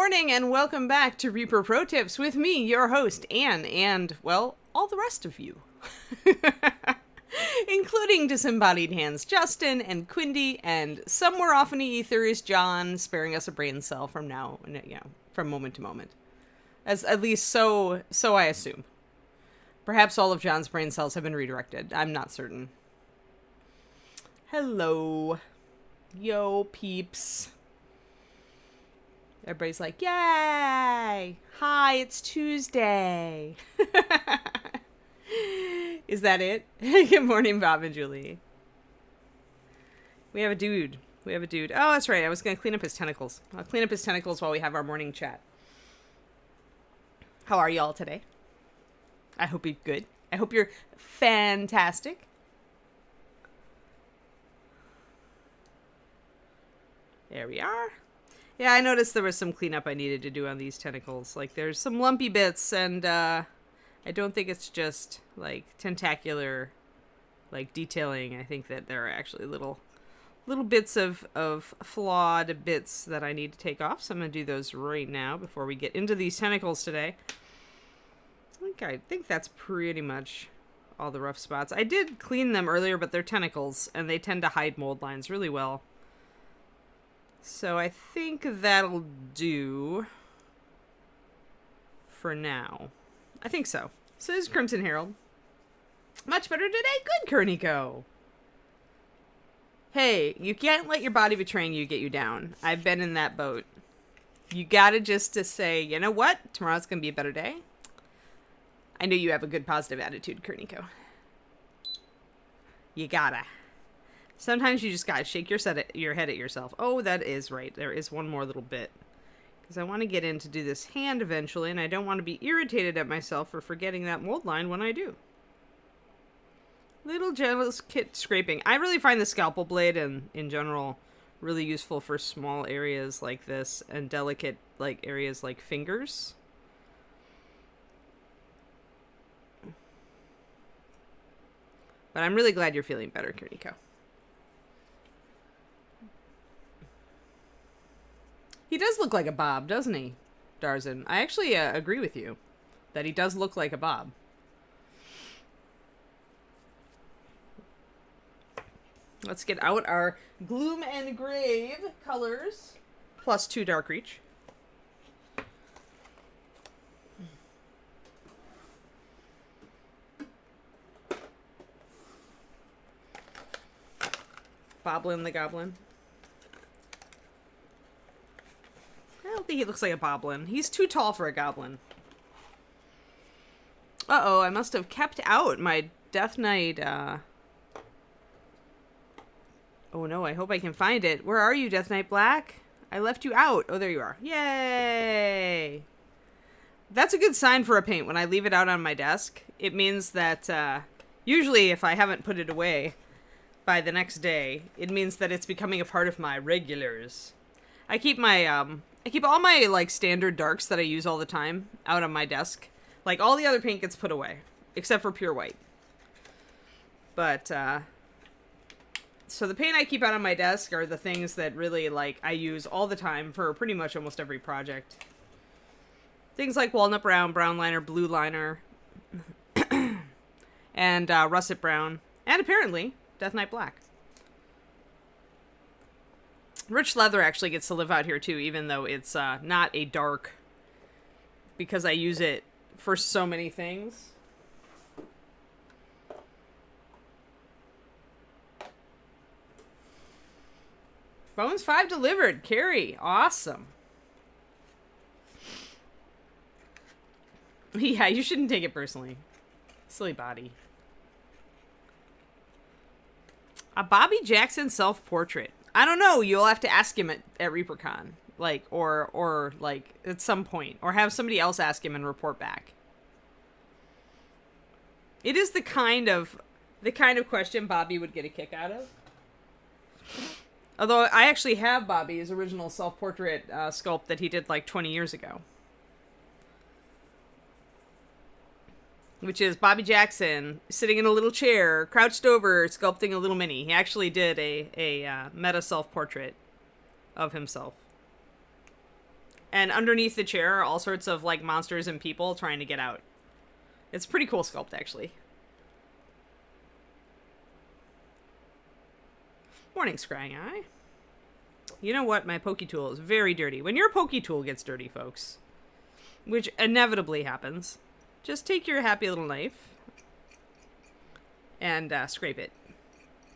morning and welcome back to Reaper Pro Tips with me, your host, Anne, and, well, all the rest of you. Including disembodied hands Justin and Quindy, and somewhere off in the ether is John, sparing us a brain cell from now, from moment to moment. As at least so I assume. Perhaps all of John's brain cells have been redirected. I'm not certain. Hello. Yo, peeps. Everybody's like, yay! Hi, it's Tuesday. Is that it? Good morning, Bob and Julie. We have a dude. Oh, that's right. I was going to clean up his tentacles. I'll clean up his tentacles while we have our morning chat. How are y'all today? I hope you're good. I hope you're fantastic. There we are. Yeah, I noticed there was some cleanup I needed to do on these tentacles. Like, there's some lumpy bits, and I don't think it's just, like, tentacular, like, detailing. I think that there are actually little bits of flawed bits that I need to take off. So I'm going to do those right now before we get into these tentacles today. I think that's pretty much all the rough spots. I did clean them earlier, but they're tentacles, and they tend to hide mold lines really well. So I think that'll do for now. I think so. So this is Crimson Herald. Much better today. Good, Kerniko. Hey, you can't let your body betraying you get you down. I've been in that boat. You gotta just to say, you know what? Tomorrow's gonna be a better day. I know you have a good positive attitude, Kerniko. You gotta. Sometimes you just gotta shake your head at yourself. Oh, that is right. There is one more little bit. Because I want to get in to do this hand eventually, and I don't want to be irritated at myself for forgetting that mold line when I do. Little gentle kit scraping. I really find the scalpel blade, and in general, really useful for small areas like this, and delicate like areas like fingers. But I'm really glad you're feeling better, Kerniko. He does look like a Bob, doesn't he, Darzin? I actually agree with you that he does look like a Bob. Let's get out our Gloom and Grave colors, plus 2 Dark Reach. Boblin the Goblin. I don't think he looks like a boblin. He's too tall for a goblin. Uh-oh, I must have kept out my Death Knight, Oh no, I hope I can find it. Where are you, Death Knight Black? I left you out. Oh, there you are. Yay! That's a good sign for a paint. When I leave it out on my desk, it means that, usually if I haven't put it away by the next day, it means that it's becoming a part of my regulars. I keep all my, like, standard darks that I use all the time out on my desk. Like, all the other paint gets put away, except for pure white. But, so the paint I keep out on my desk are the things that really, like, I use all the time for pretty much almost every project. Things like Walnut Brown, Brown Liner, Blue Liner, and Russet Brown, and apparently Death Knight Black. Rich Leather actually gets to live out here too, even though it's not a dark, because I use it for so many things. Bones 5 delivered. Carrie, awesome. Yeah, you shouldn't take it personally. Silly body. A Bobby Jackson self-portrait. I don't know. You'll have to ask him at ReaperCon, like, or like at some point, or have somebody else ask him and report back. It is the kind of question Bobby would get a kick out of. Although I actually have Bobby's original self-portrait sculpt that he did like 20 years ago. which is Bobby Jackson sitting in a little chair, crouched over, sculpting a little mini. He actually did a meta self-portrait of himself. And underneath the chair are all sorts of like monsters and people trying to get out. It's a pretty cool sculpt, actually. Morning, Scrying Eye. You know what? My pokey tool is very dirty. When your pokey tool gets dirty, folks, which inevitably happens, just take your happy little knife and scrape it.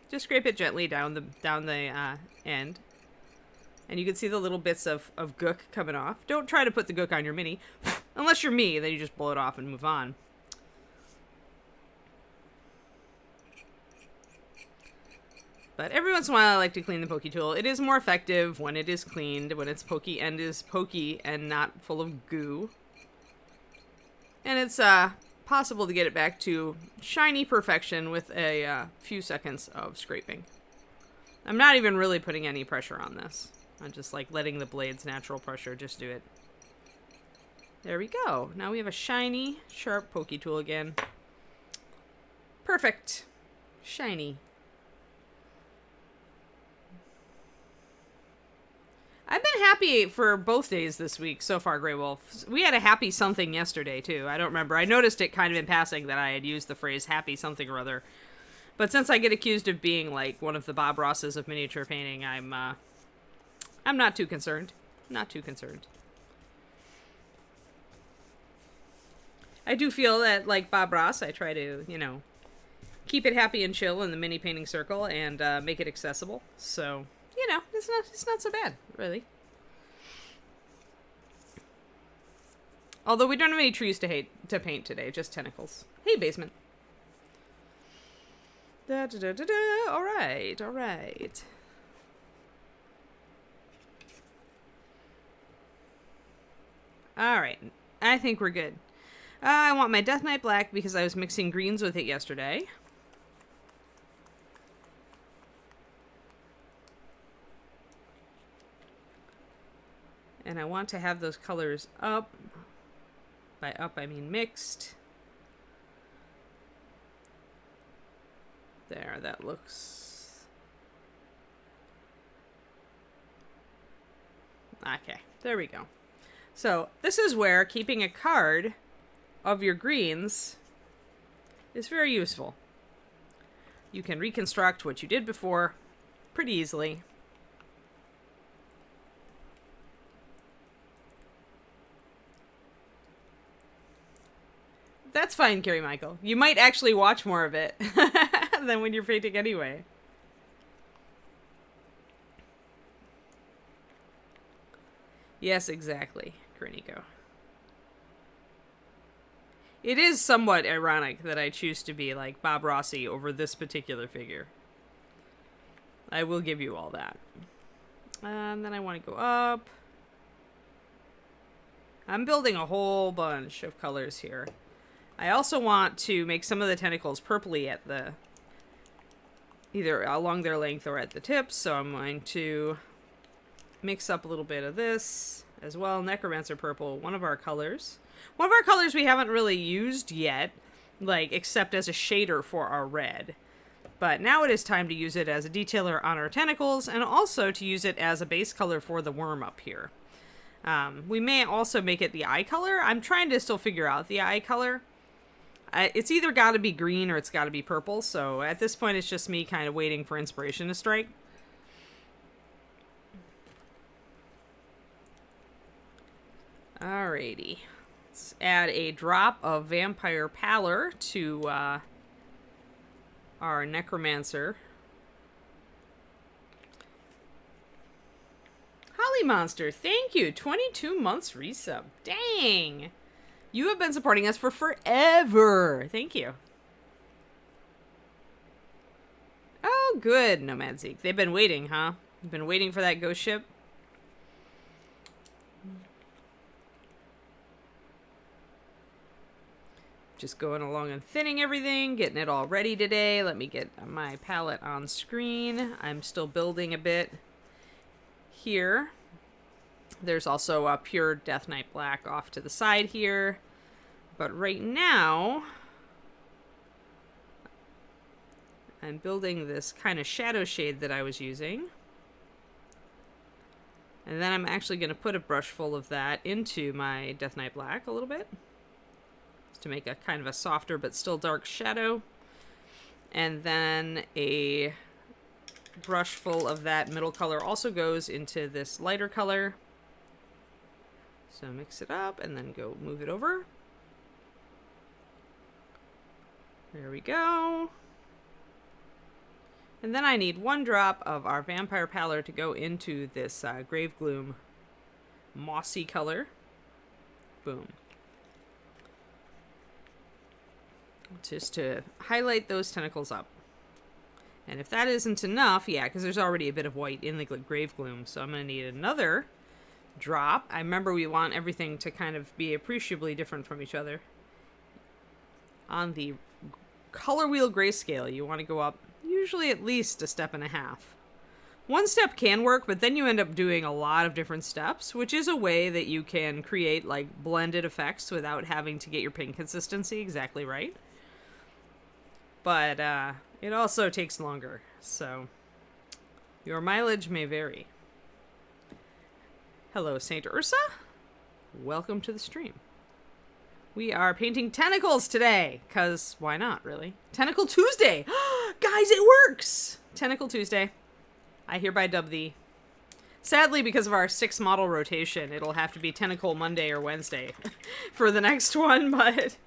Just scrape it gently down the end. And you can see the little bits of gook coming off. Don't try to put the gook on your mini. Unless you're me, then you just blow it off and move on. But every once in a while, I like to clean the pokey tool. It is more effective when it is cleaned, when its pokey end is pokey and not full of goo. And it's possible to get it back to shiny perfection with a few seconds of scraping. I'm not even really putting any pressure on this. I'm just like letting the blade's natural pressure just do it. There we go. Now we have a shiny, sharp pokey tool again. Perfect. Shiny. I've been happy for both days this week so far, Grey Wolf. We had a happy something yesterday, too. I don't remember. I noticed it kind of in passing that I had used the phrase happy something or other. But since I get accused of being like one of the Bob Rosses of miniature painting, I'm not too concerned. Not too concerned. I do feel that, like Bob Ross, I try to, you know, keep it happy and chill in the mini painting circle and make it accessible. So, you know, it's not so bad, really. Although we don't have any trees to paint today, just tentacles. Hey, basement. Da da da da da. All right, all right. All right, I think we're good. I want my Death Knight Black because I was mixing greens with it yesterday. And I want to have those colors up. By up, I mean mixed. There, that looks... Okay, there we go. So, this is where keeping a card of your greens is very useful. You can reconstruct what you did before pretty easily. That's fine, Carrie Michael. You might actually watch more of it than when you're painting anyway. Yes, exactly, Graniko. It is somewhat ironic that I choose to be like Bob Rossi over this particular figure. I will give you all that. And then I want to go up. I'm building a whole bunch of colors here. I also want to make some of the tentacles purpley at the... either along their length or at the tips, so I'm going to mix up a little bit of this as well. Necromancer purple, one of our colors. One of our colors we haven't really used yet, like, except as a shader for our red. But now it is time to use it as a detailer on our tentacles, and also to use it as a base color for the worm up here. We may also make it the eye color. I'm trying to still figure out the eye color. It's either got to be green or it's got to be purple, so at this point it's just me kind of waiting for inspiration to strike. Alrighty. Let's add a drop of Vampire Pallor to our Necromancer. Holly Monster, thank you. 22 months resub. Dang. You have been supporting us for forever. Thank you. Oh, good, Nomad Zeke. They've been waiting, huh? You've been waiting for that ghost ship? Just going along and thinning everything, getting it all ready today. Let me get my palette on screen. I'm still building a bit here. There's also a pure Death Knight Black off to the side here. But right now, I'm building this kind of shadow shade that I was using. And then I'm actually going to put a brush full of that into my Death Knight Black a little bit, just to make a kind of a softer but still dark shadow. And then a brush full of that middle color also goes into this lighter color. So mix it up and then go move it over. There we go. And then I need 1 drop of our Vampire Pallor to go into this Grave Gloom mossy color. Boom. Just to highlight those tentacles up. And if that isn't enough, yeah, because there's already a bit of white in the Grave Gloom, so I'm going to need another drop. I remember we want everything to kind of be appreciably different from each other. On the color wheel grayscale, you want to go up usually at least 1.5 steps. 1 step can work, but then you end up doing a lot of different steps, which is a way that you can create like blended effects without having to get your paint consistency exactly right. But it also takes longer, so your mileage may vary. Hello, Saint Ursa. Welcome to the stream. We are painting tentacles today, because why not, really? Tentacle Tuesday! Guys, it works! Tentacle Tuesday. I hereby dub thee. Sadly, because of our 6 model rotation, it'll have to be Tentacle Monday or Wednesday for the next one, but...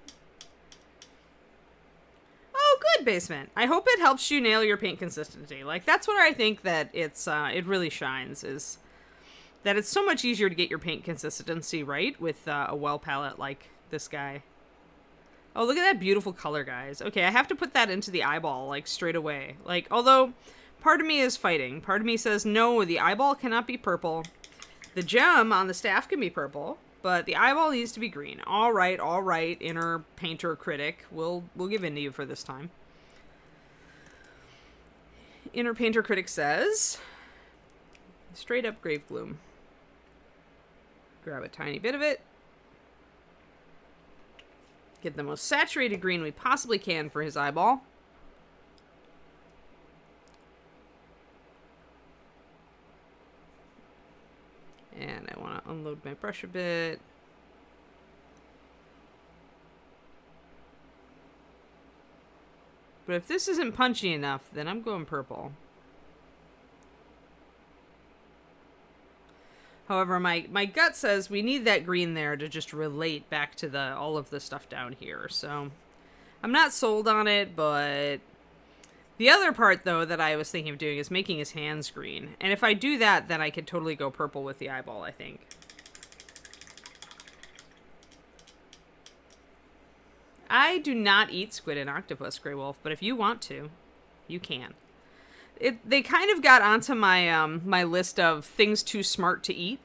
Oh, good, Basement. I hope it helps you nail your paint consistency. Like, that's where I think that it really shines, is that it's so much easier to get your paint consistency right with a well palette like this guy. Oh, look at that beautiful color, guys. Okay, I have to put that into the eyeball, like, straight away. Like, although part of me is fighting. Part of me says, no, the eyeball cannot be purple. The gem on the staff can be purple, but the eyeball needs to be green. All right, inner painter critic. We'll give in to you for this time. Inner painter critic says, straight up Grave Gloom. Grab a tiny bit of it. Get the most saturated green we possibly can for his eyeball. And I want to unload my brush a bit. But if this isn't punchy enough, then I'm going purple. However, my gut says we need that green there to just relate back to all of the stuff down here. So I'm not sold on it, but the other part, though, that I was thinking of doing is making his hands green. And if I do that, then I could totally go purple with the eyeball, I think. I do not eat squid and octopus, Grey Wolf, but if you want to, you can. They kind of got onto my my list of things too smart to eat.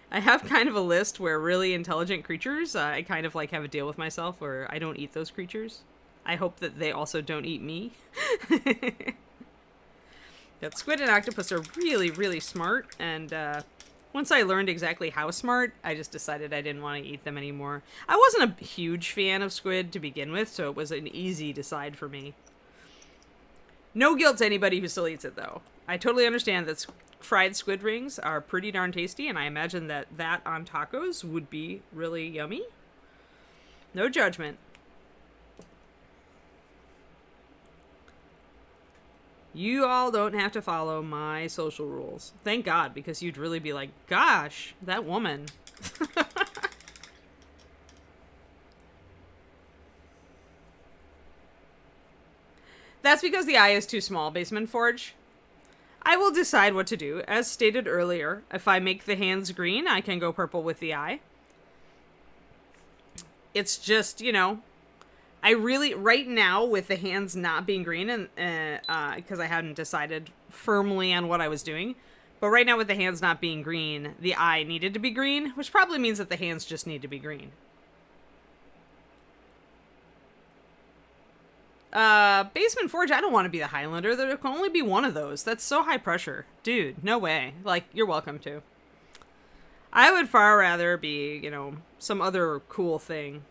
I have kind of a list where really intelligent creatures, I kind of like have a deal with myself where I don't eat those creatures. I hope that they also don't eat me. That squid and octopus are really, really smart, and once I learned exactly how smart, I just decided I didn't want to eat them anymore. I wasn't a huge fan of squid to begin with, so it was an easy decide for me. No guilt to anybody who still eats it, though. I totally understand that fried squid rings are pretty darn tasty, and I imagine that on tacos would be really yummy. No judgment. You all don't have to follow my social rules. Thank God, because you'd really be like, gosh, that woman. That's because the eye is too small, Basement Forge. I will decide what to do. As stated earlier, if I make the hands green, I can go purple with the eye. It's just, you know, I really, right now, with the hands not being green, and because I hadn't decided firmly on what I was doing, but right now with the hands not being green, the eye needed to be green, which probably means that the hands just need to be green. Basement Forge, I don't want to be the Highlander. There can only be one of those. That's so high pressure. Dude, no way. Like, you're welcome to. I would far rather be, you know, some other cool thing.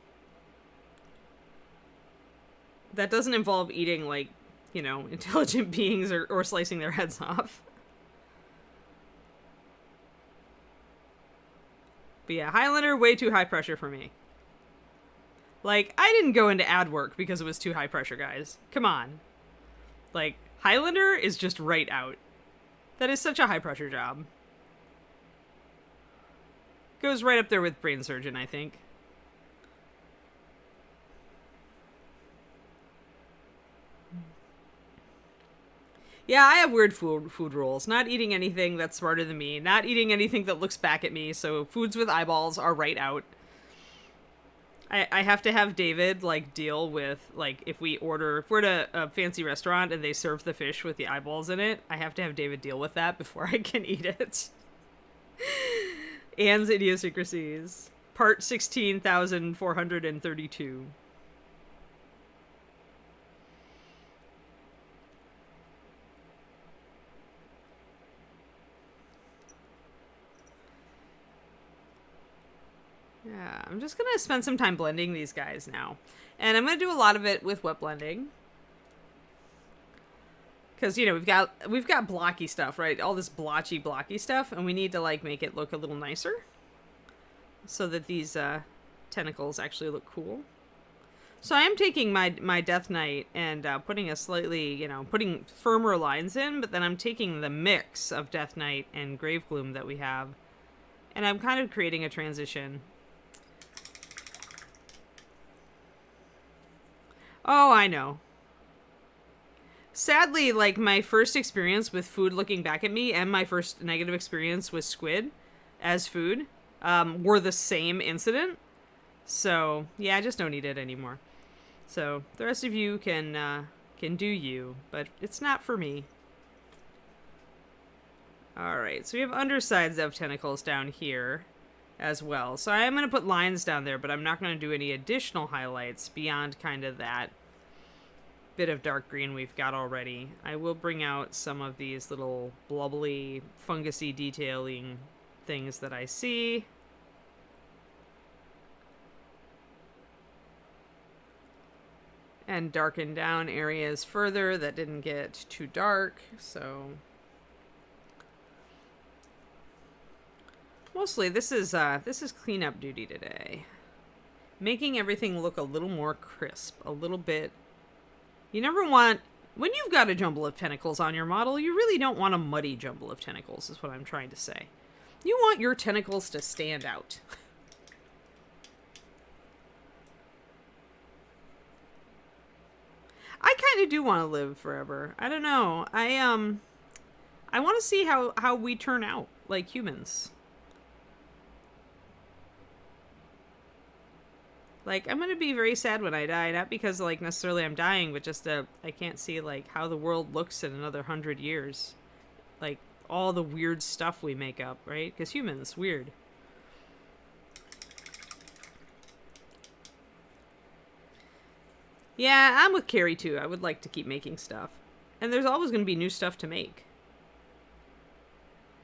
That doesn't involve eating, like, you know, intelligent beings or slicing their heads off. But yeah, Highlander, way too high pressure for me. Like, I didn't go into ad work because it was too high pressure, guys. Come on. Like, Highlander is just right out. That is such a high pressure job. Goes right up there with brain surgeon, I think. Yeah, I have weird food rules. Not eating anything that's smarter than me. Not eating anything that looks back at me. So foods with eyeballs are right out. I have to have David, like, deal with, like, if we're at a fancy restaurant and they serve the fish with the eyeballs in it, I have to have David deal with that before I can eat it. Anne's Idiosyncrasies. Part 16,432. Yeah, I'm just gonna spend some time blending these guys now. And I'm gonna do a lot of it with wet blending. Because, you know, we've got blocky stuff, right? All this blocky stuff, and we need to, like, make it look a little nicer. So that these tentacles actually look cool. So I am taking my Death Knight and putting a slightly, you know, putting firmer lines in, but then I'm taking the mix of Death Knight and Grave Gloom that we have, and I'm kind of creating a transition. Oh, I know. Sadly, like, my first experience with food looking back at me and my first negative experience with squid as food were the same incident. So, yeah, I just don't need it anymore. So, the rest of you can do you, but it's not for me. Alright, so we have undersides of tentacles down here as well. So I am going to put lines down there, but I'm not going to do any additional highlights beyond kind of that bit of dark green we've got already. I will bring out some of these little blubbly, fungusy detailing things that I see. And darken down areas further that didn't get too dark, so... Mostly, this is cleanup duty today. Making everything look a little more crisp, a little bit. You never want, when you've got a jumble of tentacles on your model, you really don't want a muddy jumble of tentacles, is what I'm trying to say. You want your tentacles to stand out. I kind of do want to live forever. I don't know. I want to see how we turn out, like humans. Like, I'm gonna be very sad when I die, not because, like, necessarily I'm dying, but just, I can't see, like, how the world looks in another 100 years. Like, all the weird stuff we make up, right? Because humans, weird. Yeah, I'm with Carrie, too. I would like to keep making stuff. And there's always gonna be new stuff to make.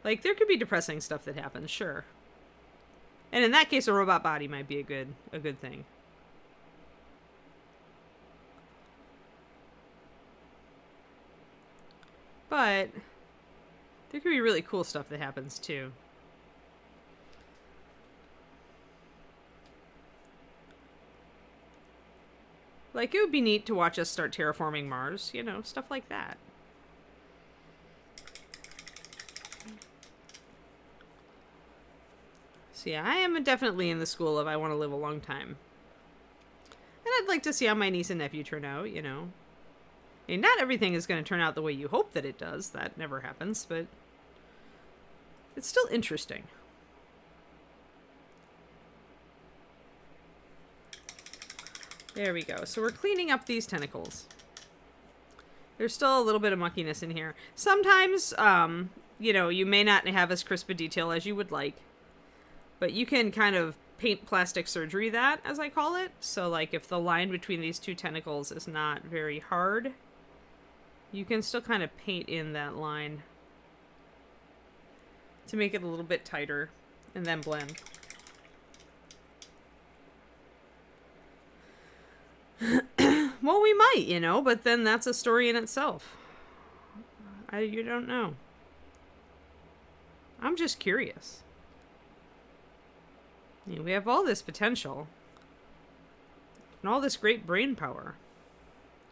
Like, there could be depressing stuff that happens, sure. And in that case, a robot body might be a good thing. But there could be really cool stuff that happens too. Like, it would be neat to watch us start terraforming Mars, you know, stuff like that. So yeah, I am definitely in the school of I want to live a long time. And I'd like to see how my niece and nephew turn out, you know. I mean, not everything is going to turn out the way you hope that it does. That never happens, but it's still interesting. There we go. So we're cleaning up these tentacles. There's still a little bit of muckiness in here. Sometimes, you know, you may not have as crisp a detail as you would like. But you can kind of paint plastic surgery that, as I call it. So, like, if the line between these two tentacles is not very hard, you can still kind of paint in that line to make it a little bit tighter and then blend. Well, we might, you know, but then that's a story in itself. You don't know. I'm just curious. We have all this potential and all this great brain power.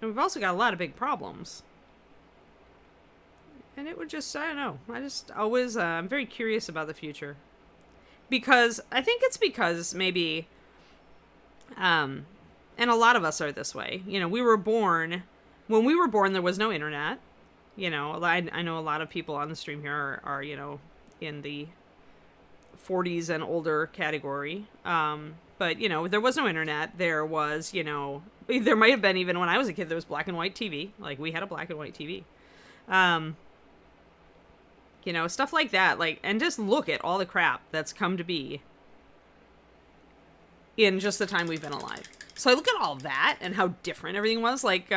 And we've also got a lot of big problems. And it would just, I don't know. I just always, I'm very curious about the future. Because, I think it's because maybe, and a lot of us are this way. You know, when we were born, there was no internet. You know, I know a lot of people on the stream here are you know, in the 40s and older category. But, you know, there was no internet. There was, you know, there might have been even when I was a kid, there was black and white TV. Like, we had a black and white TV. You know, stuff like that. Like, and just look at all the crap that's come to be in just the time we've been alive. So I look at all that and how different everything was. Like,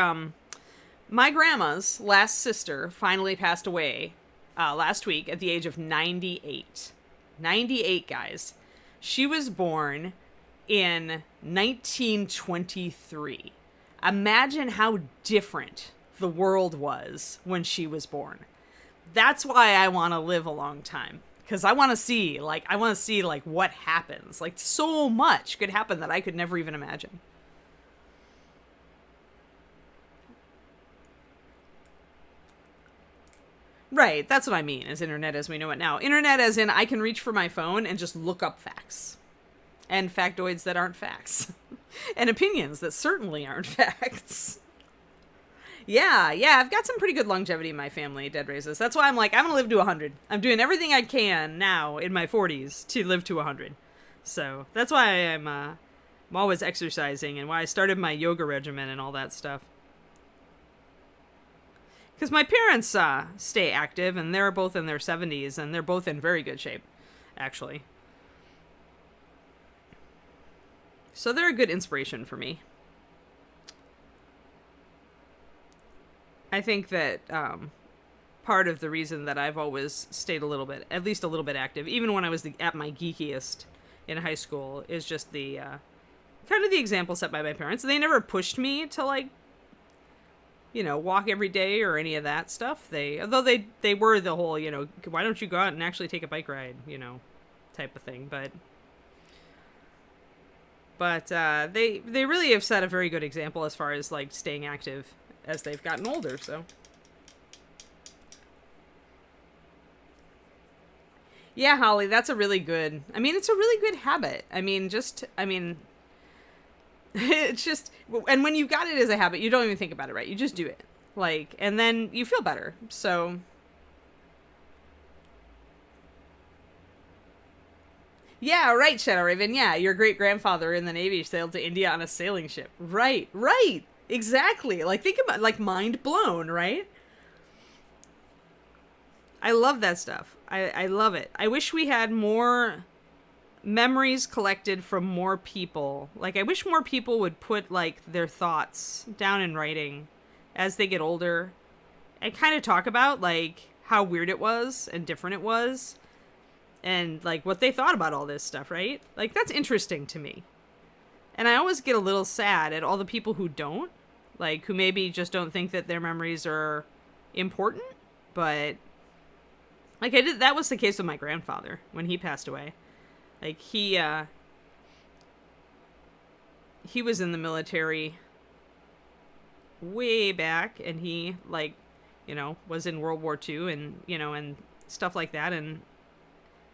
my grandma's last sister finally passed away last week at the age of 98. 98, guys. She was born in 1923. Imagine how different the world was when she was born. That's why I want to live a long time. Because I want to see, like, what happens. Like, so much could happen that I could never even imagine. Right, that's what I mean, is internet as we know it now. Internet as in I can reach for my phone and just look up facts. And factoids that aren't facts. And opinions that certainly aren't facts. Yeah, I've got some pretty good longevity in my family, dead raises. That's why I'm like, I'm going to live to 100. I'm doing everything I can now in my 40s to live to 100. So that's why I'm always exercising and why I started my yoga regimen and all that stuff. Because my parents stay active, and they're both in their 70s, and they're both in very good shape, actually. So they're a good inspiration for me. I think that part of the reason that I've always stayed at least a little bit active, even when I was at my geekiest in high school, is just the kind of the example set by my parents. They never pushed me to, like, you know, walk every day or any of that stuff. Although they were the whole, you know, why don't you go out and actually take a bike ride, you know, type of thing. But they really have set a very good example as far as, like, staying active as they've gotten older, so. Yeah, Holly, that's a really good, it's a really good habit. It's just, and when you've got it as a habit, you don't even think about it, right? You just do it. Like, and then you feel better. So, yeah, right, Shadow Raven. Yeah, your great-grandfather in the Navy sailed to India on a sailing ship. Right. Exactly. Like, think about, like, mind blown, right? I love that stuff. I love it. I wish we had more memories collected from more people. Like, I wish more people would put, like, their thoughts down in writing as they get older and kind of talk about, like, how weird it was and different it was and, like, what they thought about all this stuff, right? Like, that's interesting to me. And I always get a little sad at all the people who don't, like, who maybe just don't think that their memories are important, but, like, that was the case with my grandfather when he passed away. Like, he was in the military way back, and he, like, you know, was in World War II and, you know, and stuff like that,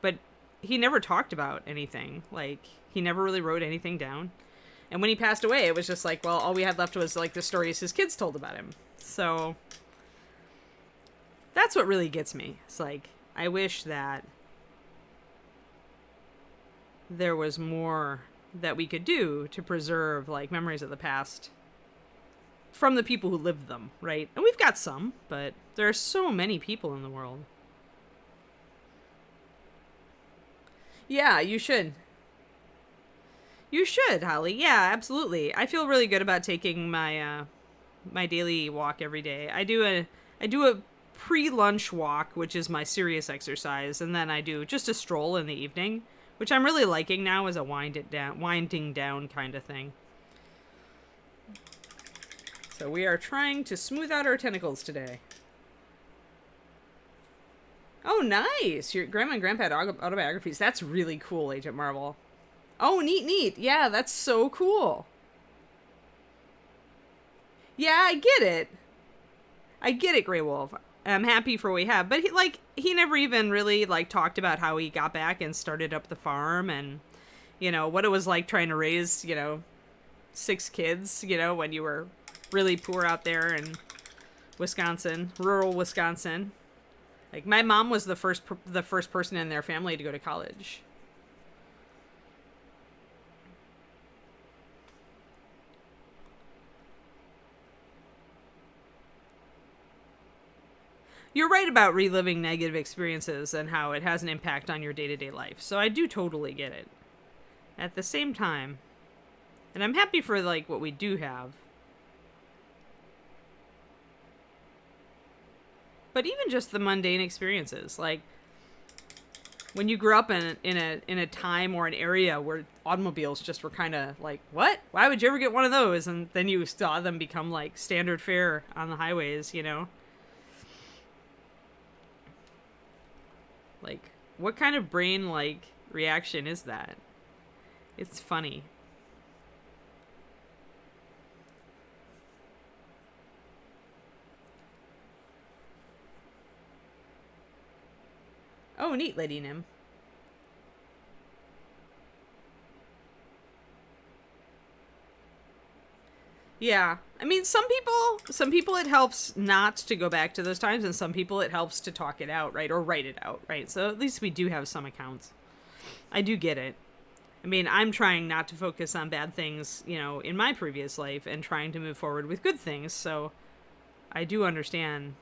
but he never talked about anything. Like, he never really wrote anything down. And when he passed away, it was just like, well, all we had left was, like, the stories his kids told about him. So that's what really gets me. It's like, I wish that there was more that we could do to preserve, like, memories of the past from the people who lived them, right? And we've got some, but there are so many people in the world. Yeah, you should. You should, Holly. Yeah, absolutely. I feel really good about taking my my daily walk every day. I do a pre-lunch walk, which is my serious exercise, and then I do just a stroll in the evening, which I'm really liking now as a winding down kind of thing. So we are trying to smooth out our tentacles today. Oh, nice! Your grandma and grandpa had autobiographies. That's really cool, Agent Marvel. Oh, neat, neat. Yeah, that's so cool. Yeah, I get it. I get it, Grey Wolf. I'm happy for what we have, but he never even really like talked about how he got back and started up the farm, and what it was like trying to raise 6 kids, when you were really poor out there in Wisconsin, rural Wisconsin. Like my mom was the first person in their family to go to college. You're right about reliving negative experiences and how it has an impact on your day-to-day life. So I do totally get it. At the same time, and I'm happy for like what we do have. But even just the mundane experiences, like when you grew up in a time or an area where automobiles just were kind of like, what? Why would you ever get one of those? And then you saw them become like standard fare on the highways. Like, what kind of brain like reaction is that? It's funny. Oh, neat, Lady Nim. Yeah. I mean, some people it helps not to go back to those times, and some people it helps to talk it out, right? Or write it out, right? So at least we do have some accounts. I do get it. I mean, I'm trying not to focus on bad things, in my previous life and trying to move forward with good things. So I do understand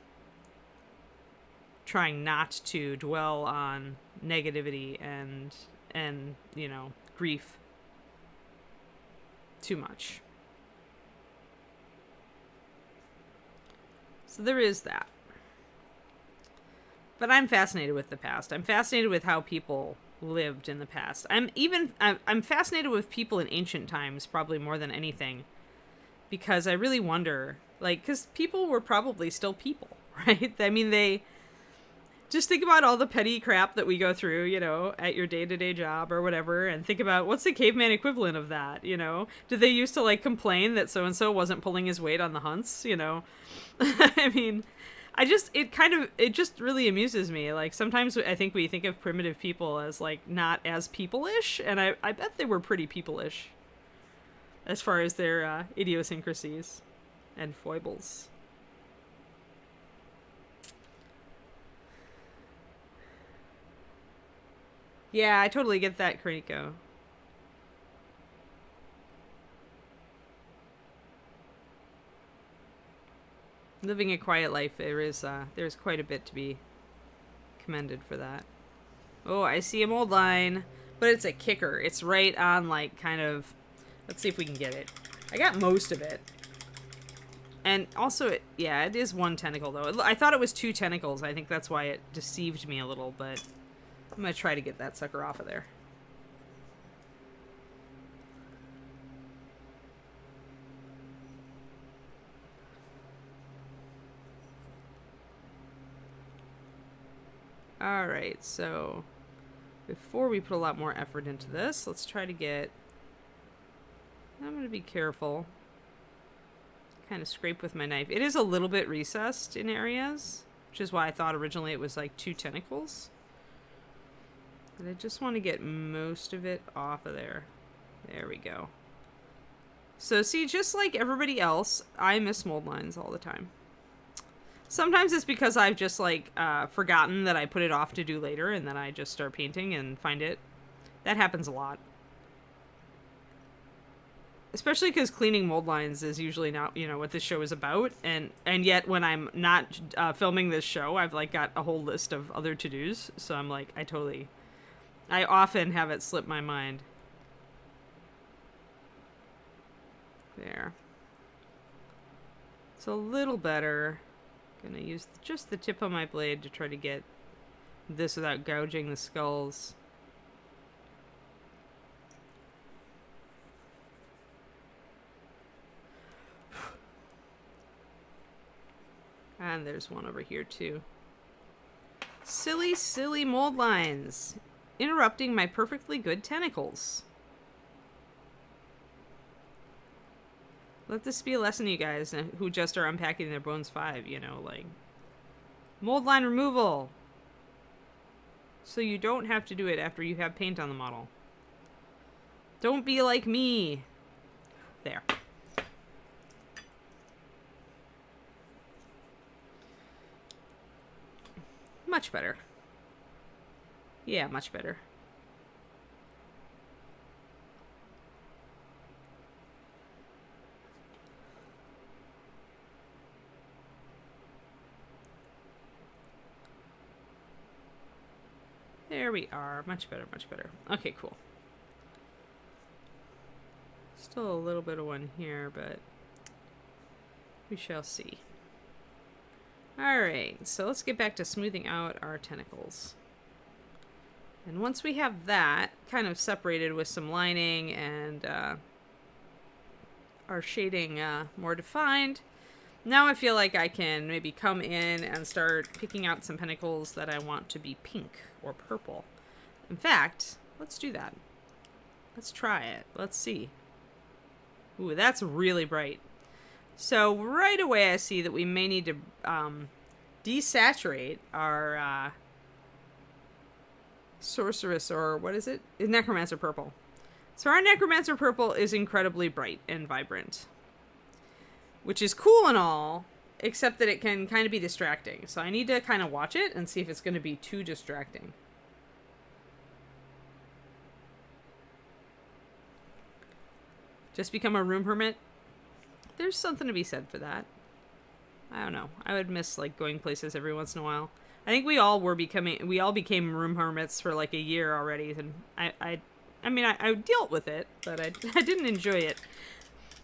trying not to dwell on negativity and grief too much. So there is that. But I'm fascinated with the past. I'm fascinated with how people lived in the past. I'm fascinated with people in ancient times probably more than anything, because I really wonder, like, cuz people were probably still people, right? I mean, they just think about all the petty crap that we go through, at your day-to-day job or whatever, and think about what's the caveman equivalent of that. Did they used to like complain that so and so wasn't pulling his weight on the hunts? I mean, it just really amuses me. Like sometimes I think we think of primitive people as like not as people-ish, and I bet they were pretty people-ish as far as their idiosyncrasies and foibles. Yeah, I totally get that, Kariko. Living a quiet life, there's quite a bit to be commended for that. Oh, I see a mold line, but it's a kicker. It's right on, like, kind of. Let's see if we can get it. I got most of it. And also, it is one tentacle, though. I thought it was 2 tentacles. I think that's why it deceived me a little, but I'm going to try to get that sucker off of there. Alright, so before we put a lot more effort into this, let's try to get... I'm going to be careful. Kind of scrape with my knife. It is a little bit recessed in areas, which is why I thought originally it was like 2 tentacles. But I just want to get most of it off of there. There we go. So see, just like everybody else, I miss mold lines all the time. Sometimes it's because I've just like forgotten that I put it off to do later, and then I just start painting and find it. That happens a lot. Especially because cleaning mold lines is usually not, what this show is about. And yet when I'm not filming this show, I've like got a whole list of other to-dos. So I'm like, I often have it slip my mind. There. It's a little better. Gonna use just the tip of my blade to try to get this without gouging the skulls. And there's one over here too. Silly, silly mold lines. Interrupting my perfectly good tentacles. Let this be a lesson, you guys, who just are unpacking their Bones 5, you know, like... Mold line removal! So you don't have to do it after you have paint on the model. Don't be like me! There. Much better. Yeah, much better. There we are. Much better, much better. Okay, cool. Still a little bit of one here, but we shall see. Alright, so let's get back to smoothing out our tentacles. And once we have that kind of separated with some lining and our shading more defined, now I feel like I can maybe come in and start picking out some tentacles that I want to be pink or purple. In fact, let's do that. Let's try it. Let's see. Ooh, that's really bright. So right away I see that we may need to desaturate our sorceress, or what is it? Necromancer purple. So our Necromancer purple is incredibly bright and vibrant, which is cool and all, except that it can kind of be distracting. So I need to kind of watch it and see if it's going to be too distracting. Just become a room hermit? There's something to be said for that. I don't know. I would miss like going places every once in a while. I think we all became room hermits for like a year already, and I dealt with it, but I didn't enjoy it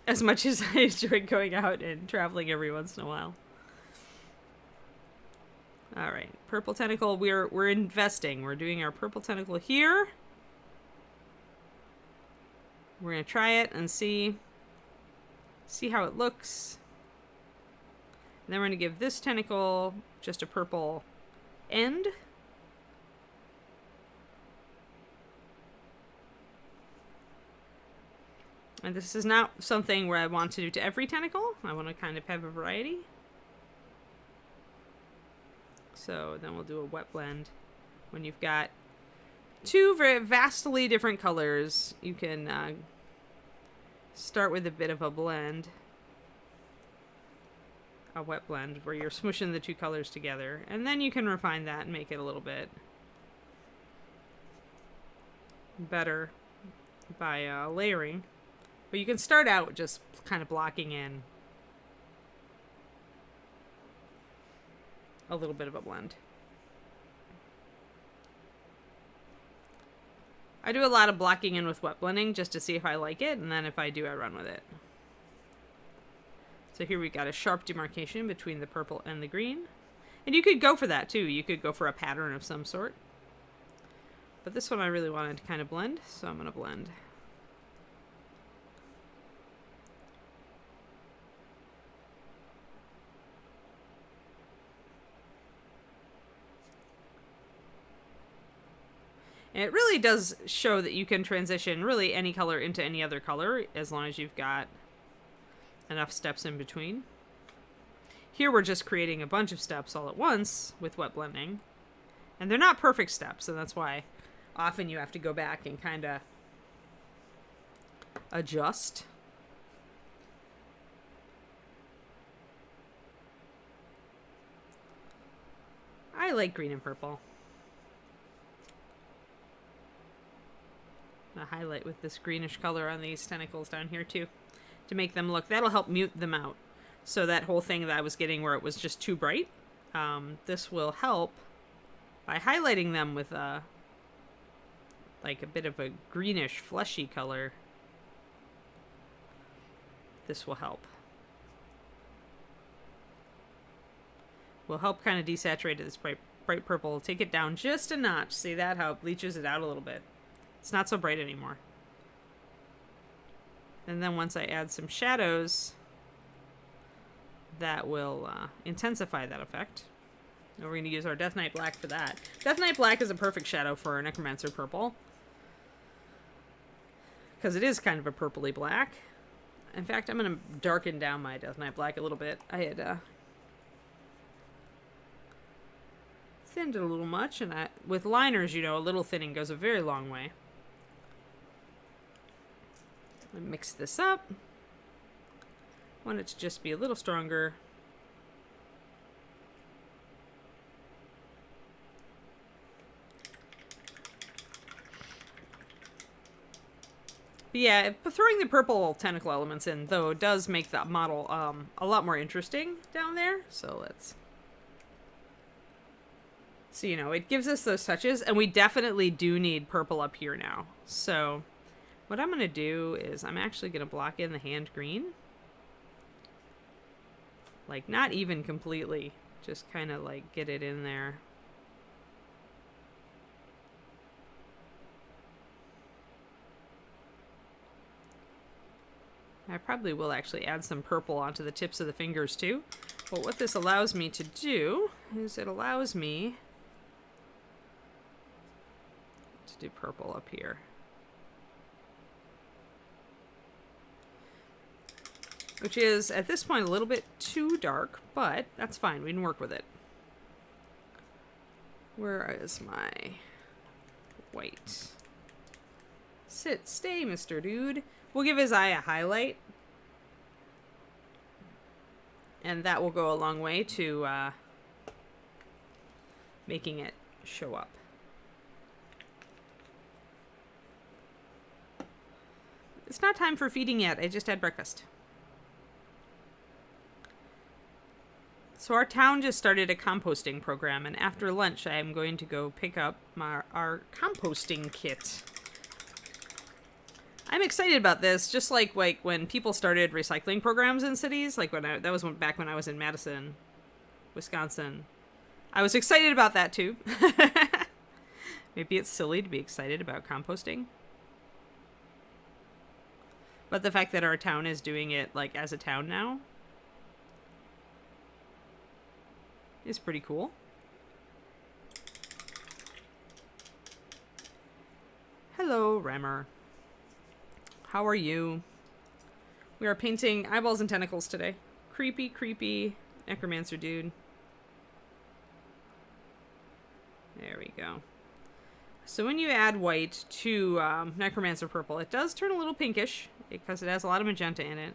as much as I enjoyed going out and traveling every once in a while. All right, purple tentacle. We're investing. We're doing our purple tentacle here. We're gonna try it and see how it looks. And then we're gonna give this tentacle just a purple end. And this is not something where I want to do to every tentacle. I want to kind of have a variety. So then we'll do a wet blend. When you've got two very vastly different colors, you can start with a bit of a blend. A wet blend where you're smooshing the two colors together. And then you can refine that and make it a little bit better by layering. But you can start out just kind of blocking in a little bit of a blend. I do a lot of blocking in with wet blending just to see if I like it, and then if I do, I run with it. So here we've got a sharp demarcation between the purple and the green. And you could go for that too. You could go for a pattern of some sort. But this one I really wanted to kind of blend, so I'm going to blend. And it really does show that you can transition really any color into any other color as long as you've got enough steps in between. Here we're just creating a bunch of steps all at once with wet blending. And they're not perfect steps, and that's why often you have to go back and kind of adjust. I like green and purple. A highlight with this greenish color on these tentacles down here too, to make them look. That'll help mute them out. So that whole thing that I was getting where it was just too bright, this will help by highlighting them with like a bit of a greenish fleshy color. This will help. Will help kind of desaturate this bright purple. Take it down just a notch. See that? How it bleaches it out a little bit. It's not so bright anymore. And then once I add some shadows, that will intensify that effect. And we're going to use our Death Knight Black for that. Death Knight Black is a perfect shadow for a Necromancer Purple, because it is kind of a purpley black. In fact, I'm going to darken down my Death Knight Black a little bit. I had thinned it a little much, and with liners, you know, a little thinning goes a very long way. I mix this up. Want it to just be a little stronger. But yeah, throwing the purple tentacle elements in, though, does make that model a lot more interesting down there. So let's... So, you know, it gives us those touches, and we definitely do need purple up here now. So what I'm going to do is I'm actually going to block in the hand green. Like, not even completely, just kind of like get it in there. I probably will actually add some purple onto the tips of the fingers too. But what this allows me to do is it allows me to do purple up here. Which is, at this point, a little bit too dark, but that's fine. We can work with it. Where is my white? Sit, stay, Mr. Dude. We'll give his eye a highlight. And that will go a long way to making it show up. It's not time for feeding yet. I just had breakfast. So our town just started a composting program, and after lunch I am going to go pick up our composting kit. I'm excited about this, just like when people started recycling programs in cities, like that was back when I was in Madison, Wisconsin. I was excited about that too. Maybe it's silly to be excited about composting. But the fact that our town is doing it like as a town now is pretty cool. Hello, Rammer. How are you? We are painting eyeballs and tentacles today. Creepy, creepy necromancer dude. There we go. So when you add white to necromancer purple, it does turn a little pinkish because it has a lot of magenta in it.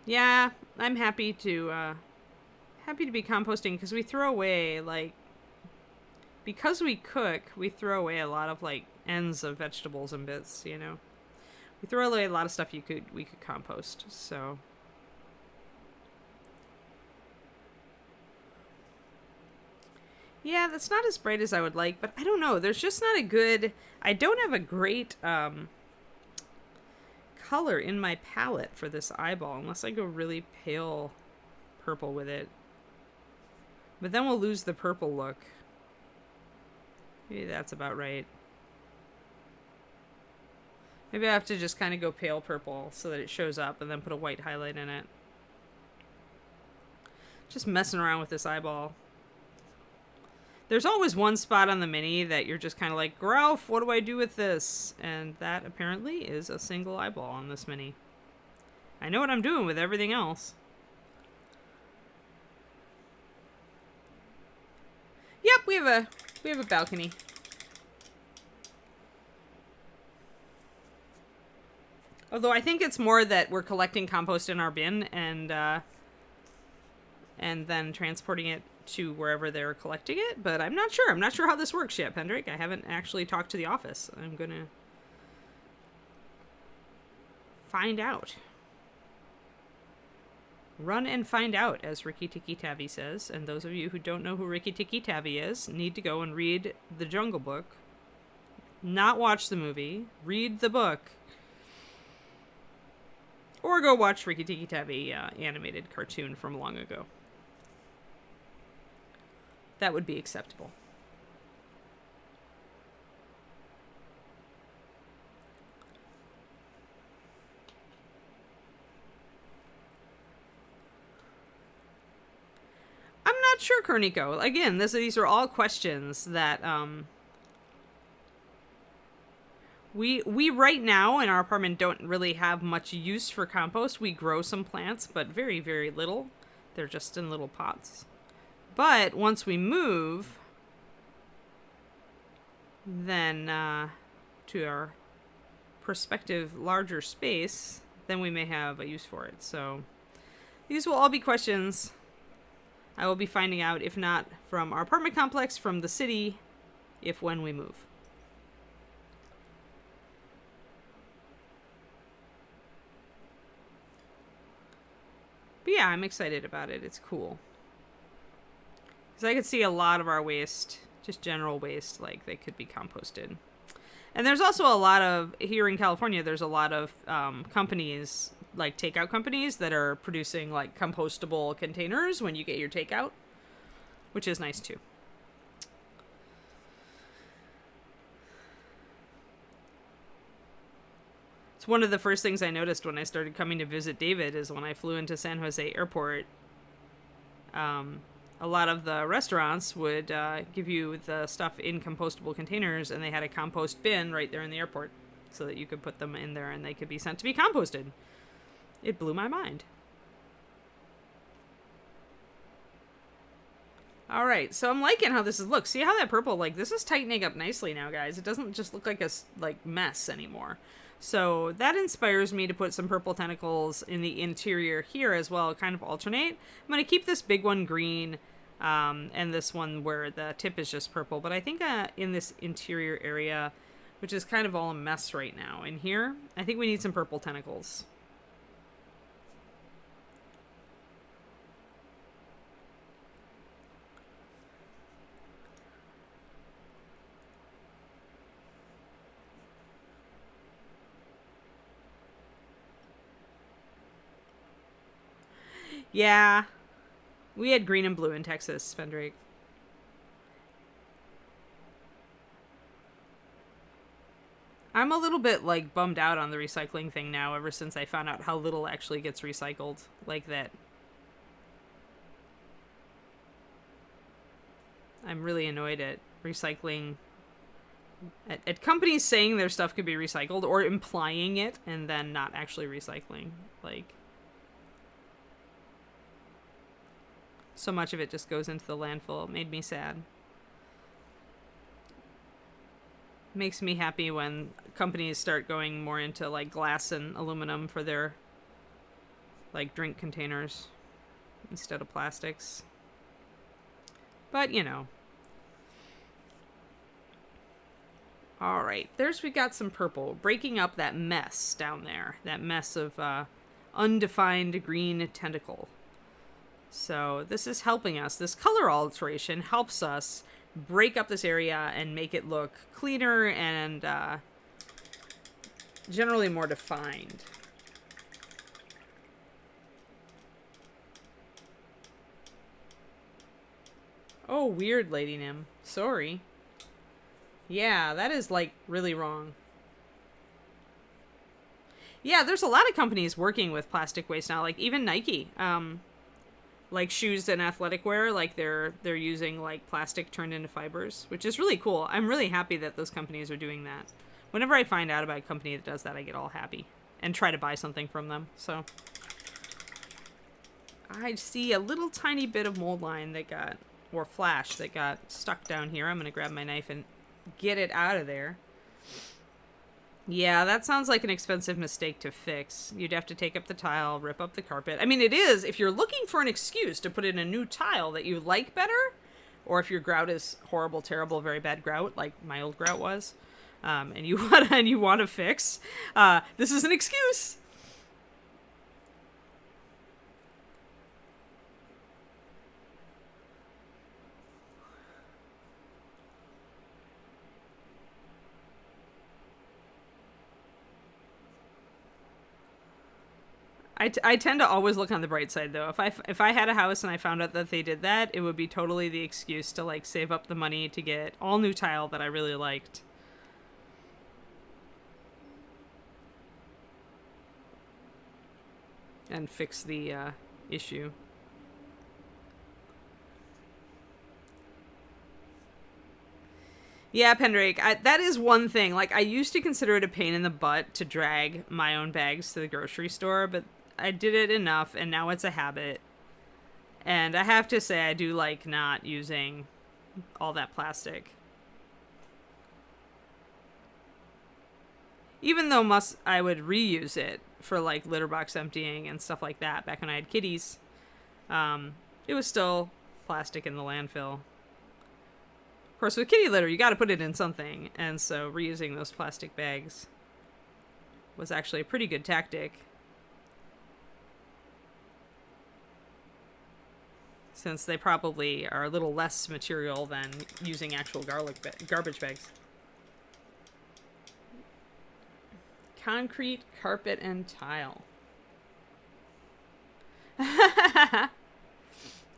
Yeah, I'm happy to be composting because we throw away because we cook, we throw away a lot of ends of vegetables and bits, you know. We throw away a lot of stuff we could compost. So yeah, that's not as bright as I would like, but I don't know. There's just not a good. I don't have a great color in my palette for this eyeball unless I go really pale purple with it. But then we'll lose the purple look. Maybe that's about right. Maybe I have to just kind of go pale purple so that it shows up and then put a white highlight in it. Just messing around with this eyeball. There's always one spot on the mini that you're just kind of like, Growf, what do I do with this? And that apparently is a single eyeball on this mini. I know what I'm doing with everything else. Yep, we have a balcony. Although I think it's more that we're collecting compost in our bin and then transporting it to wherever they're collecting it, but I'm not sure. I'm not sure how this works yet, Pendrick. I haven't actually talked to the office. I'm gonna find out. Run and find out, as Ricky Tikki Tavi says, and those of you who don't know who Ricky Tikki Tavi is need to go and read The Jungle Book. Not watch the movie. Read the book. Or go watch Ricky Tikki Tavi animated cartoon from long ago. That would be acceptable. Sure, Korniko. Again, these are all questions that we right now in our apartment don't really have much use for compost. We grow some plants, but very, very little. They're just in little pots. But once we move, then to our prospective larger space, then we may have a use for it. So these will all be questions I will be finding out, if not from our apartment complex, from the city, if when we move. But yeah, I'm excited about it. It's cool. Because I could see a lot of our waste, just general waste, like they could be composted. And there's also a lot of, here in California, there's a lot of companies, like takeout companies that are producing like compostable containers when you get your takeout, which is nice too. It's one of the first things I noticed when I started coming to visit David is when I flew into San Jose Airport. A lot of the restaurants would give you the stuff in compostable containers, and they had a compost bin right there in the airport so that you could put them in there and they could be sent to be composted. It blew my mind. All right, so I'm liking how this is. Look, see how that purple, like, this is tightening up nicely now, guys. It doesn't just look like a, like, mess anymore. So that inspires me to put some purple tentacles in the interior here as well, kind of alternate. I'm going to keep this big one green and this one where the tip is just purple. But I think in this interior area, which is kind of all a mess right now, in here, I think we need some purple tentacles. Yeah. We had green and blue in Texas, Spendrake. I'm a little bit, like, bummed out on the recycling thing now ever since I found out how little actually gets recycled like that. I'm really annoyed at recycling, at companies saying their stuff could be recycled or implying it and then not actually recycling. Like, so much of it just goes into the landfill. It made me sad. Makes me happy when companies start going more into like glass and aluminum for their like drink containers instead of plastics. But, you know. All right, we got some purple, breaking up that mess down there, that mess of undefined green tentacle. So this is helping us. This color alteration helps us break up this area and make it look cleaner and generally more defined. Oh, weird, Lady Nim. Sorry. Yeah, that is, like, really wrong. Yeah, there's a lot of companies working with plastic waste now, like even Nike. Like shoes and athletic wear, like they're using like plastic turned into fibers, which is really cool. I'm really happy that those companies are doing that. Whenever I find out about a company that does that, I get all happy and try to buy something from them. So I see a little tiny bit of mold line that got, or flash that got stuck down here. I'm going to grab my knife and get it out of there. Yeah, that sounds like an expensive mistake to fix. You'd have to take up the tile, rip up the carpet. I mean, it is, if you're looking for an excuse to put in a new tile that you like better, or if your grout is horrible, terrible, very bad grout, like my old grout was, and you want to fix, this is an excuse. I tend to always look on the bright side, though. If I had a house and I found out that they did that, it would be totally the excuse to, like, save up the money to get all new tile that I really liked. And fix the issue. Yeah, Pendrake, that is one thing. Like, I used to consider it a pain in the butt to drag my own bags to the grocery store, but I did it enough, and now it's a habit. And I have to say, I do like not using all that plastic. Even though I would reuse it for, like, litter box emptying and stuff like that back when I had kitties, it was still plastic in the landfill. Of course, with kitty litter, you got to put it in something, and so reusing those plastic bags was actually a pretty good tactic. Since they probably are a little less material than using actual garbage bags. Concrete, carpet, and tile.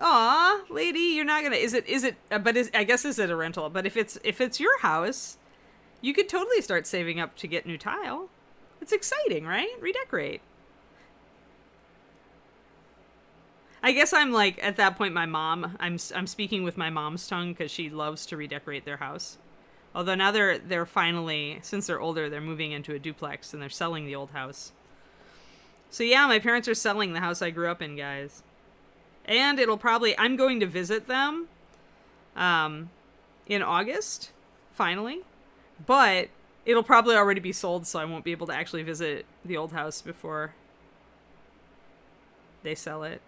Aw, lady, you're not gonna. I guess is it a rental? But if it's your house, you could totally start saving up to get new tile. It's exciting, right? Redecorate. I guess I'm like at that point. My mom. I'm speaking with my mom's tongue because she loves to redecorate their house. Although now they're finally, since they're older, they're moving into a duplex and they're selling the old house. So yeah, my parents are selling the house I grew up in, guys. And I'm going to visit them in August, finally. But it'll probably already be sold, so I won't be able to actually visit the old house before they sell it.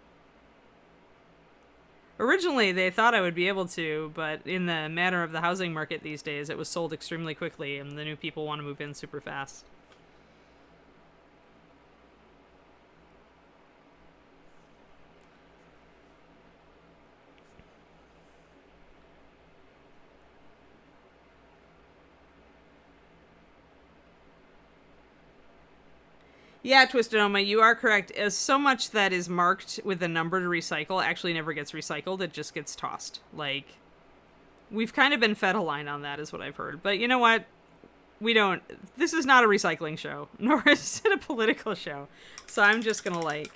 Originally, they thought I would be able to, but in the matter of the housing market these days, it was sold extremely quickly, and the new people want to move in super fast. Yeah, Twisted Oma, you are correct. As so much that is marked with a number to recycle actually never gets recycled. It just gets tossed. Like, we've kind of been fed a line on that, is what I've heard. But you know what? This is not a recycling show, nor is it a political show. So I'm just going to, like,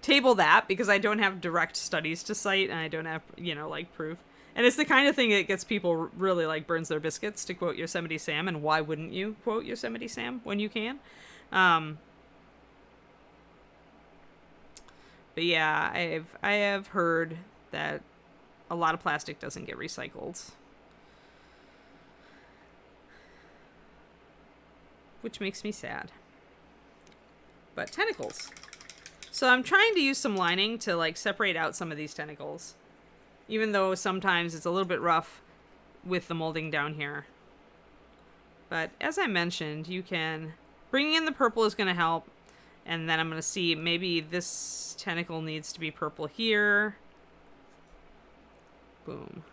table that because I don't have direct studies to cite and I don't have, like, proof. And it's the kind of thing that gets people really, like, burns their biscuits, to quote Yosemite Sam. And why wouldn't you quote Yosemite Sam when you can? But yeah, I have heard that a lot of plastic doesn't get recycled. Which makes me sad. But tentacles. So I'm trying to use some lining to, like, separate out some of these tentacles. Even though sometimes it's a little bit rough with the molding down here. But as I mentioned, bringing in the purple is going to help. And then I'm going to see maybe this tentacle needs to be purple here. Boom.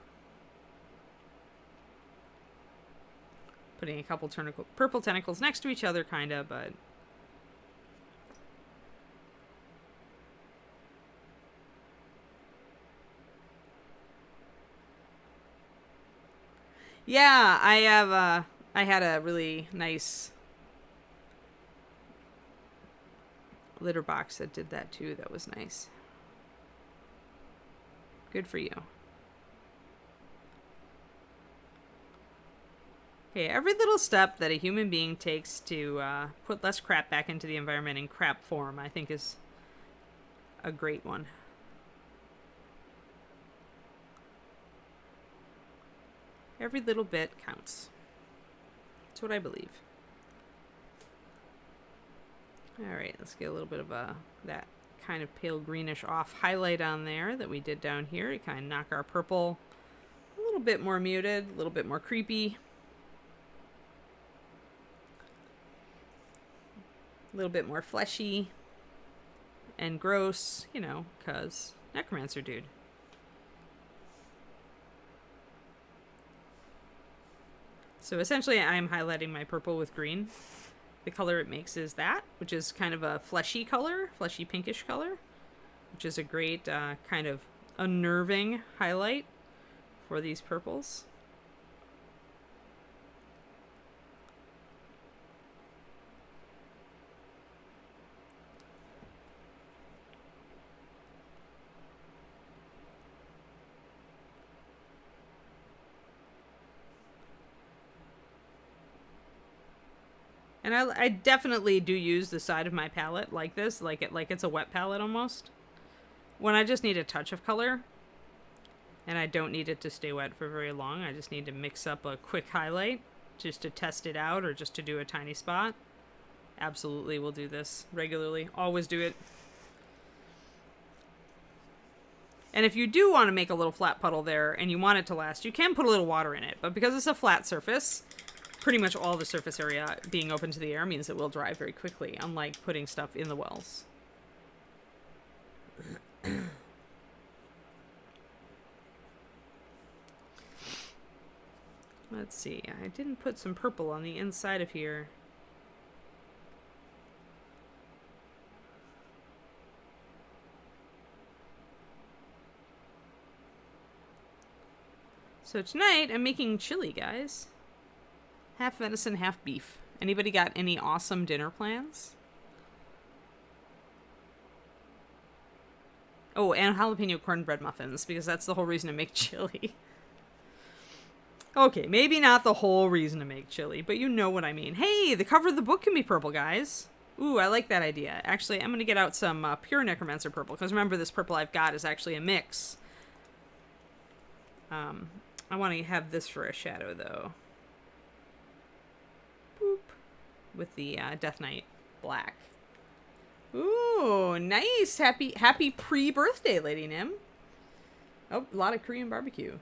Putting a couple purple tentacles next to each other, kind of, but... Yeah, I had a really nice litter box that did that too. That was nice. Good for you. Okay, every little step that a human being takes to put less crap back into the environment in crap form, I think, is a great one. Every little bit counts. That's what I believe. Alright, let's get a little bit of that kind of pale greenish off highlight on there that we did down here to kind of knock our purple a little bit more muted, a little bit more creepy. A little bit more fleshy and gross, because necromancer dude. So essentially I'm highlighting my purple with green. The color it makes is that, which is kind of a fleshy color, fleshy pinkish color, which is a great kind of unnerving highlight for these purples. And I definitely do use the side of my palette like this, like it's a wet palette almost. When I just need a touch of color, and I don't need it to stay wet for very long, I just need to mix up a quick highlight just to test it out or just to do a tiny spot. Absolutely will do this regularly. Always do it. And if you do want to make a little flat puddle there and you want it to last, you can put a little water in it. But because it's a flat surface, pretty much all the surface area being open to the air means it will dry very quickly, unlike putting stuff in the wells. Let's see. I didn't put some purple on the inside of here. So tonight, I'm making chili, guys. Half venison, half beef. Anybody got any awesome dinner plans? Oh, and jalapeno cornbread muffins, because that's the whole reason to make chili. Okay, maybe not the whole reason to make chili, but you know what I mean. Hey, the cover of the book can be purple, guys. Ooh, I like that idea. Actually, I'm going to get out some pure Necromancer purple, because remember, this purple I've got is actually a mix. I want to have this for a shadow, though. Boop. With the Death Knight black. Ooh, nice. Happy pre-birthday, Lady Nim. Oh, a lot of Korean barbecue.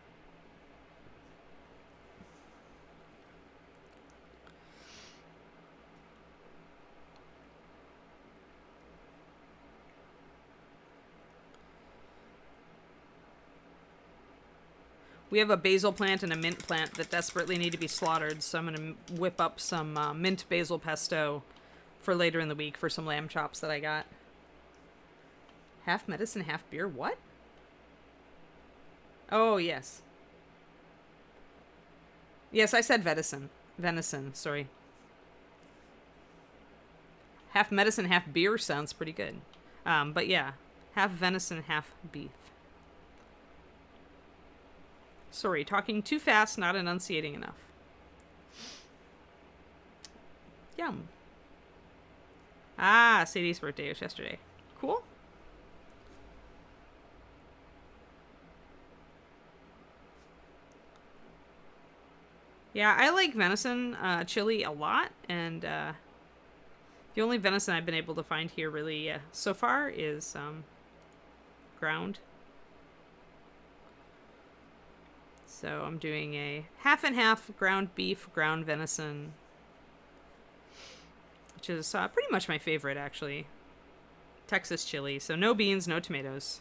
We have a basil plant and a mint plant that desperately need to be slaughtered, so I'm going to whip up some mint basil pesto for later in the week for some lamb chops that I got. Half medicine, half beer? What? Oh, yes. Yes, I said venison. Venison, sorry. Half medicine, half beer sounds pretty good. But yeah, half venison, half beef. Sorry, talking too fast, not enunciating enough. Yum. Ah, Sadie's birthday was yesterday. Cool. Yeah, I like venison chili a lot, and the only venison I've been able to find here really so far is ground. So I'm doing a half and half ground beef, ground venison, which is pretty much my favorite, actually. Texas chili. So no beans, no tomatoes.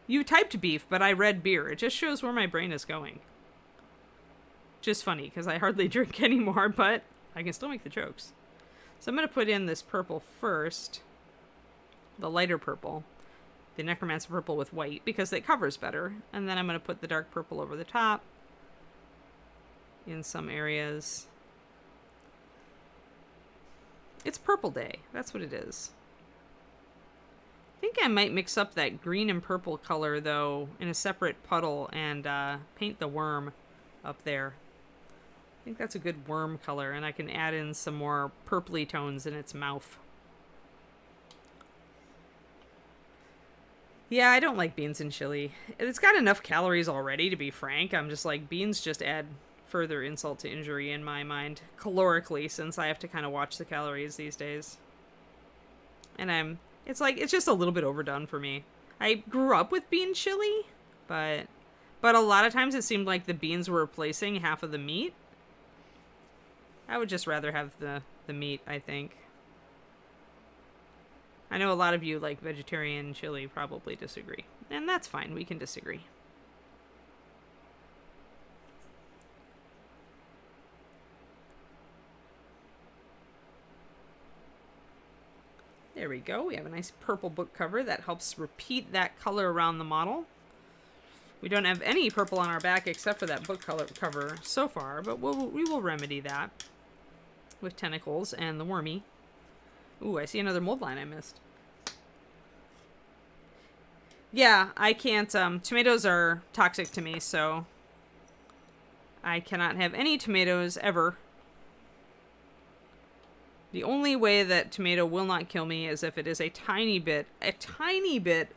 You typed beef, but I read beer. It just shows where my brain is going. Just funny, because I hardly drink anymore, but I can still make the jokes. So I'm going to put in this purple first. The lighter purple. The Necromancer purple with white, because it covers better. And then I'm going to put the dark purple over the top. In some areas. It's Purple Day. That's what it is. I think I might mix up that green and purple color, though, in a separate puddle and paint the worm up there. I think that's a good worm color, and I can add in some more purpley tones in its mouth. Yeah, I don't like beans in chili. It's got enough calories already, to be frank. I'm just like, beans just add further insult to injury in my mind, calorically, since I have to kind of watch the calories these days. And it's just a little bit overdone for me. I grew up with bean chili, but a lot of times it seemed like the beans were replacing half of the meat. I would just rather have the meat, I think. I know a lot of you like vegetarian chili probably disagree, and that's fine. We can disagree. There we go. We have a nice purple book cover that helps repeat that color around the model. We don't have any purple on our back except for that book color cover so far, but we will remedy that with tentacles and the wormy. Ooh, I see another mold line I missed. Yeah, I can't, tomatoes are toxic to me, so I cannot have any tomatoes ever. The only way that tomato will not kill me is if it is a tiny bit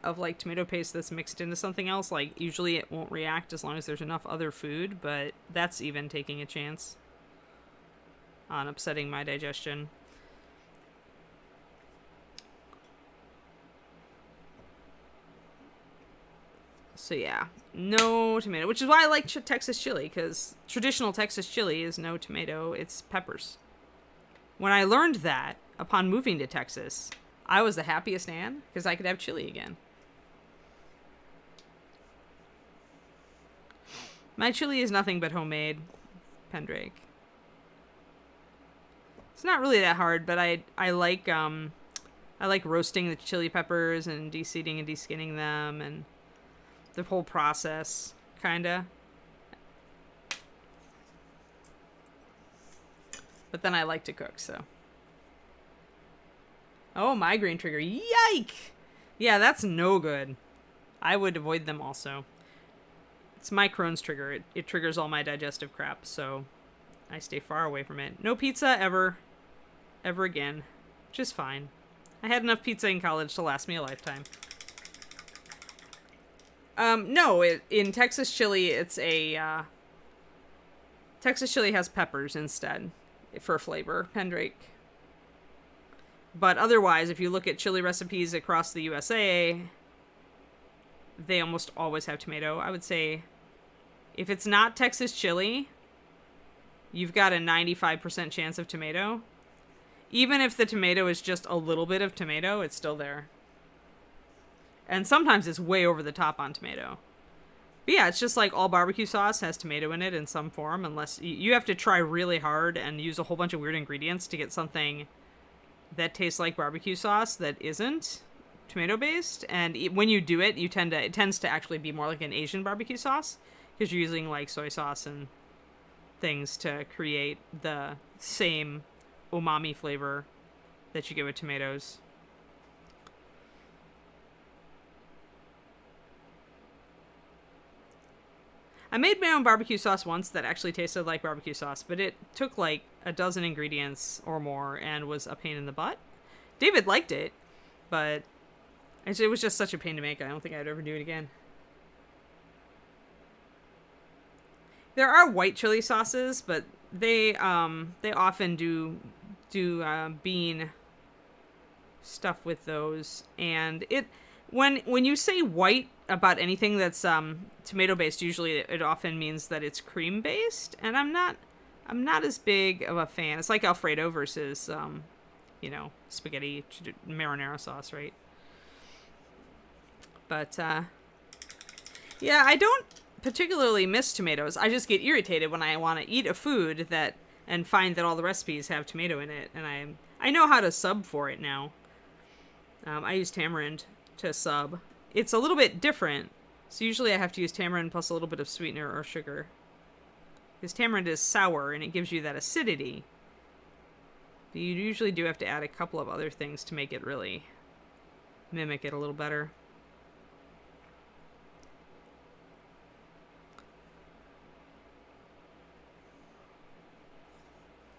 of like tomato paste that's mixed into something else. Like usually it won't react as long as there's enough other food, but that's even taking a chance on upsetting my digestion. So yeah, no tomato, which is why I like Texas chili, because traditional Texas chili is no tomato, it's peppers. When I learned that, upon moving to Texas, I was the happiest Ann, because I could have chili again. My chili is nothing but homemade, Pendrake. It's not really that hard, but I like roasting the chili peppers and de-seeding and de-skinning them, and the whole process, kinda. But then I like to cook, so. Oh, migraine trigger. Yike! Yeah, that's no good. I would avoid them also. It's my Crohn's trigger. It triggers all my digestive crap, so I stay far away from it. No pizza ever. Ever again. Which is fine. I had enough pizza in college to last me a lifetime. No, in Texas chili, it's a, Texas chili has peppers instead for flavor, Pendrake. But otherwise, if you look at chili recipes across the USA, they almost always have tomato. I would say if it's not Texas chili, you've got a 95% chance of tomato. Even if the tomato is just a little bit of tomato, it's still there. And sometimes it's way over the top on tomato. But yeah, it's just like all barbecue sauce has tomato in it in some form, unless you have to try really hard and use a whole bunch of weird ingredients to get something that tastes like barbecue sauce that isn't tomato based. And when you do it, it tends to actually be more like an Asian barbecue sauce, because you're using like soy sauce and things to create the same umami flavor that you get with tomatoes. I made my own barbecue sauce once that actually tasted like barbecue sauce, but it took like a dozen ingredients or more and was a pain in the butt. David liked it, but it was just such a pain to make. I don't think I'd ever do it again. There are white chili sauces, but they often do bean stuff with those, and when you say white about anything that's tomato based, usually it often means that it's cream based, and I'm not as big of a fan. It's like Alfredo versus spaghetti marinara sauce, right? But yeah, I don't particularly miss tomatoes. I just get irritated when I want to eat a food and find that all the recipes have tomato in it, and I know how to sub for it now. I use Tamarind to sub. It's a little bit different, so usually I have to use Tamarind plus a little bit of sweetener or sugar, because Tamarind is sour and it gives you that acidity. But you usually do have to add a couple of other things to make it really mimic it a little better.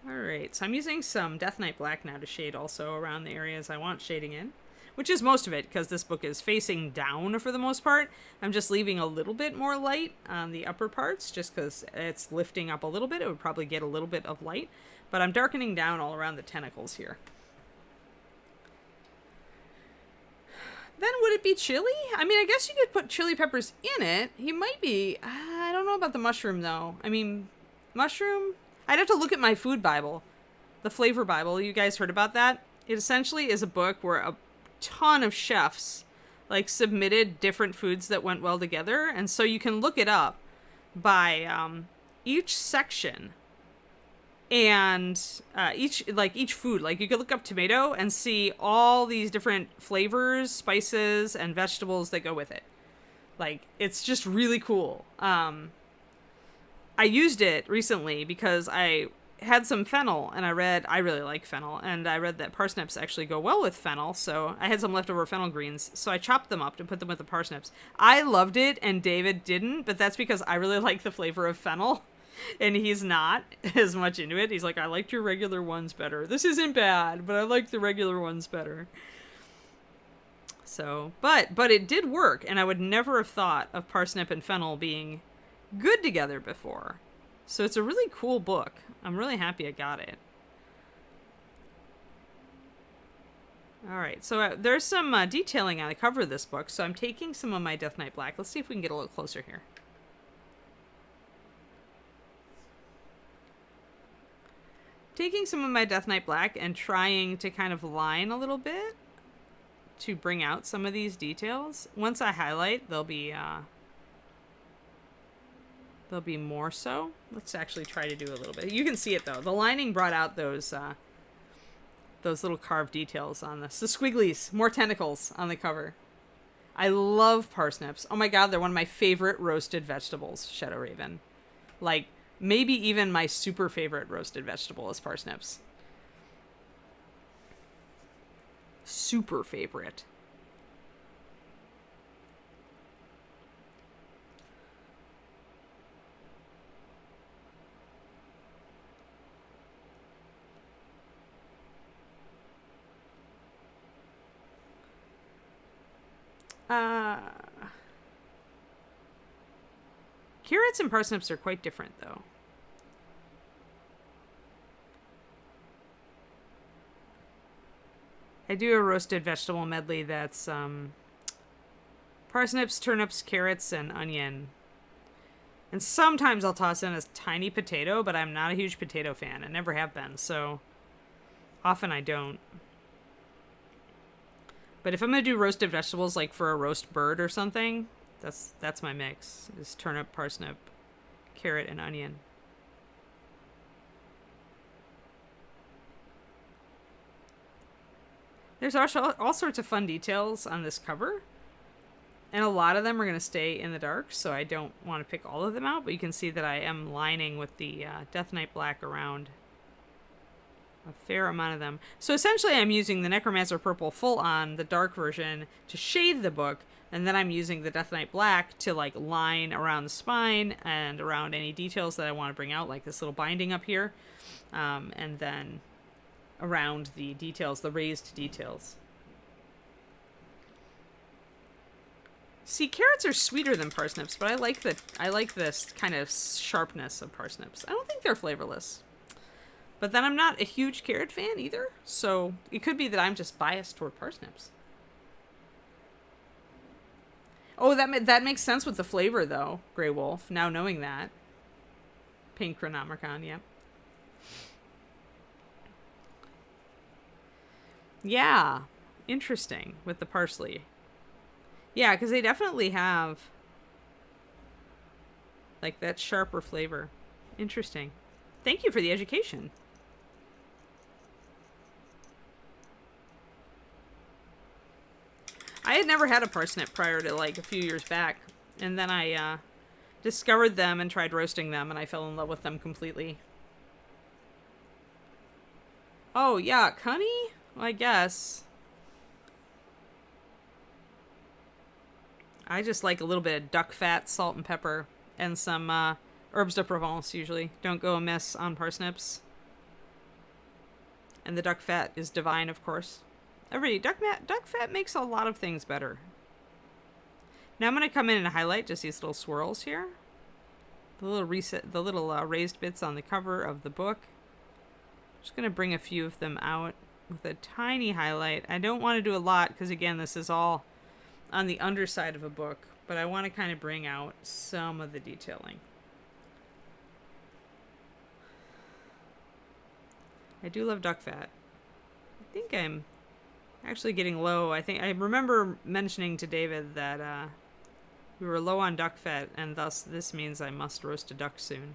Alright, so I'm using some Death Knight Black now to shade also around the areas I want shading in, which is most of it, because this book is facing down for the most part. I'm just leaving a little bit more light on the upper parts, just because it's lifting up a little bit. It would probably get a little bit of light, but I'm darkening down all around the tentacles here. Then would it be chili? I mean, I guess you could put chili peppers in it. You might be... I don't know about the mushroom, though. I mean, mushroom? I'd have to look at my food Bible. The Flavor Bible. You guys heard about that? It essentially is a book where a ton of chefs like submitted different foods that went well together, and so you can look it up by each section and each food. Like you could look up tomato and see all these different flavors, spices, and vegetables that go with it. Like, it's just really cool. I used it recently because I had some fennel, and I really like fennel, and I read that parsnips actually go well with fennel, so I had some leftover fennel greens, so I chopped them up to put them with the parsnips. I loved it, and David didn't, but that's because I really like the flavor of fennel, And he's not as much into it. He's like, I liked your regular ones better. This isn't bad, but I like the regular ones better. So, but it did work, and I would never have thought of parsnip and fennel being good together before. So it's a really cool book. I'm really happy I got it. All right, so there's some detailing on the cover of this book, so I'm taking some of my Death Knight Black. Let's see if we can get a little closer here. Taking some of my Death Knight Black and trying to kind of line a little bit to bring out some of these details. Once I highlight, they'll be more so. Let's actually try to do a little bit. You can see it though. The lining brought out those little carved details on this. The squigglies, more tentacles on the cover. I love parsnips. Oh my god, they're one of my favorite roasted vegetables, Shadow Raven. Like, maybe even my super favorite roasted vegetable is parsnips. Super favorite. Carrots and parsnips are quite different, though. I do a roasted vegetable medley that's parsnips, turnips, carrots, and onion. And sometimes I'll toss in a tiny potato, but I'm not a huge potato fan. I never have been, so often I don't. But if I'm going to do roasted vegetables, like for a roast bird or something, that's my mix, is turnip, parsnip, carrot, and onion. There's also all sorts of fun details on this cover. And a lot of them are going to stay in the dark, so I don't want to pick all of them out. But you can see that I am lining with the Death Knight Black around a fair amount of them. So essentially I'm using the Necromancer Purple full on, the dark version, to shade the book. And then I'm using the Death Knight Black to like line around the spine and around any details that I want to bring out, like this little binding up here. And then around the details, the raised details. See, carrots are sweeter than parsnips, but I like this kind of sharpness of parsnips. I don't think they're flavorless. But then I'm not a huge carrot fan either, so it could be that I'm just biased toward parsnips. Oh, that makes sense with the flavor, though, Grey Wolf, now knowing that. Pink Chronomicon, yeah. Yeah, interesting with the parsley. Yeah, because they definitely have like that sharper flavor. Interesting. Thank you for the education. I had never had a parsnip prior to like a few years back, and then I discovered them and tried roasting them, and I fell in love with them completely. Oh, yuck, honey? Well, I guess. I just like a little bit of duck fat, salt and pepper, and some herbes de Provence usually. Don't go amiss on parsnips. And the duck fat is divine, of course. Duck fat makes a lot of things better. Now I'm going to come in and highlight just these little swirls here. The little raised bits on the cover of the book. Just going to bring a few of them out with a tiny highlight. I don't want to do a lot because, again, this is all on the underside of a book, but I want to kind of bring out some of the detailing. I do love duck fat. I think I'm actually getting low. I remember mentioning to David that we were low on duck fat, and thus this means I must roast a duck soon.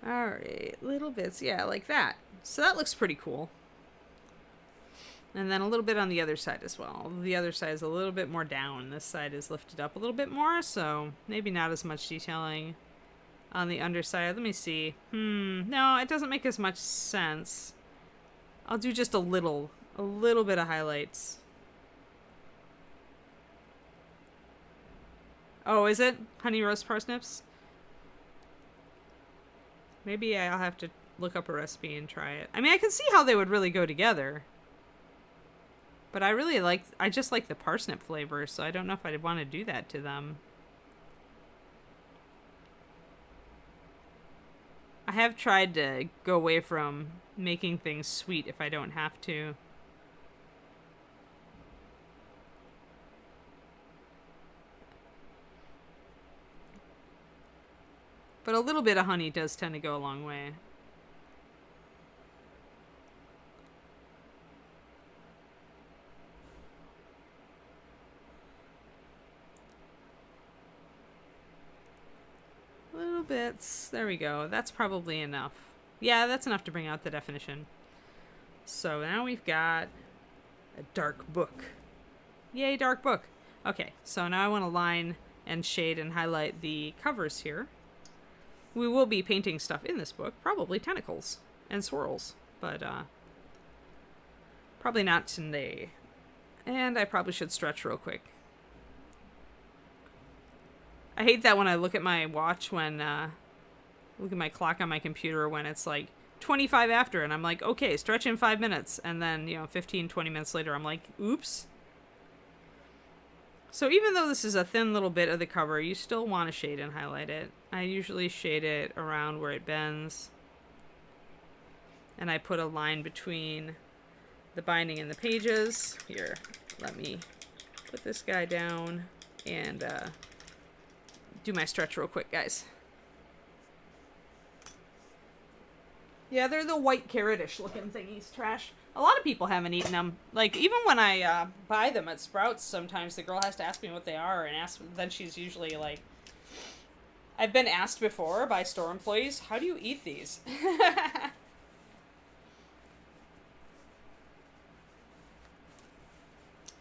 Alright, little bits, yeah, like that. So that looks pretty cool. And then a little bit on the other side as well. The other side is a little bit more down. This side is lifted up a little bit more, so maybe not as much detailing. on the underside. Let me see. No, it doesn't make as much sense. I'll do just a little bit of highlights. Oh, is it honey roast parsnips? Maybe I'll have to look up a recipe and try it. I mean, I can see how they would really go together. But I just like the parsnip flavor, so I don't know if I'd want to do that to them. I have tried to go away from making things sweet if I don't have to. But a little bit of honey does tend to go a long way. Little bits. There we go. That's probably enough. Yeah, that's enough to bring out the definition. So now we've got a dark book. Yay, dark book. Okay, so now I want to line and shade and highlight the covers here. We will be painting stuff in this book, probably tentacles and swirls, but probably not today. And I probably should stretch real quick. I hate that when I look at my watch when, look at my clock on my computer when it's like 25 after, and I'm like, okay, stretch in 5 minutes. And then, 15, 20 minutes later, I'm like, oops. So even though this is a thin little bit of the cover, you still want to shade and highlight it. I usually shade it around where it bends. And I put a line between the binding and the pages. Here, let me put this guy down and, do my stretch real quick, guys. Yeah, they're the white carrotish looking thingies. Trash. A lot of people haven't eaten them. Like, even when I buy them at Sprouts, sometimes the girl has to ask me what they are, and then she's usually like, I've been asked before by store employees, how do you eat these?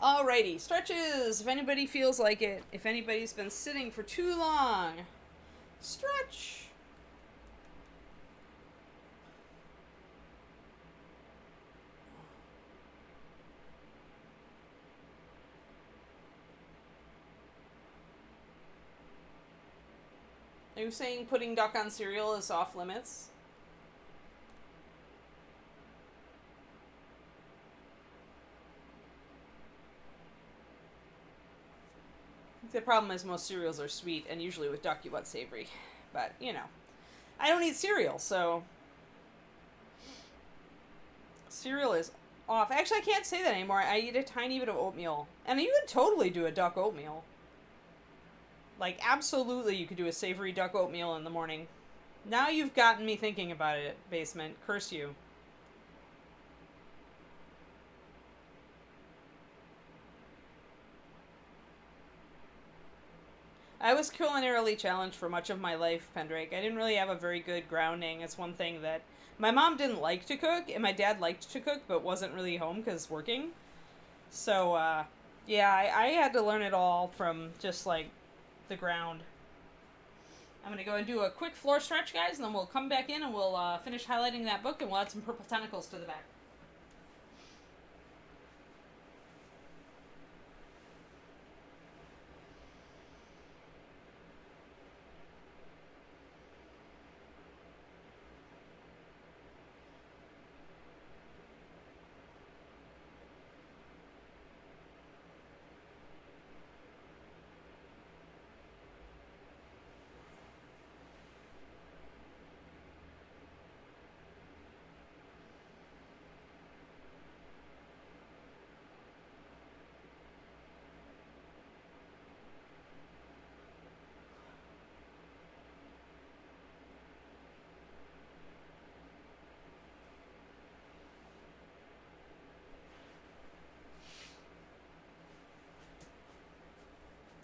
Alrighty, stretches, if anybody feels like it. If anybody's been sitting for too long, stretch. Are you saying putting duck on cereal is off limits? The problem is most cereals are sweet, and usually with duck you want savory. But, I don't eat cereal, so cereal is off. Actually, I can't say that anymore. I eat a tiny bit of oatmeal. And you could totally do a duck oatmeal. Like, absolutely you could do a savory duck oatmeal in the morning. Now you've gotten me thinking about it, Basement. Curse you. I was culinarily challenged for much of my life, Pendrake. I didn't really have a very good grounding. It's one thing that my mom didn't like to cook, and my dad liked to cook, but wasn't really home because working. So, yeah, I had to learn it all from just, like, the ground. I'm going to go and do a quick floor stretch, guys, and then we'll come back in and we'll finish highlighting that book, and we'll add some purple tentacles to the back.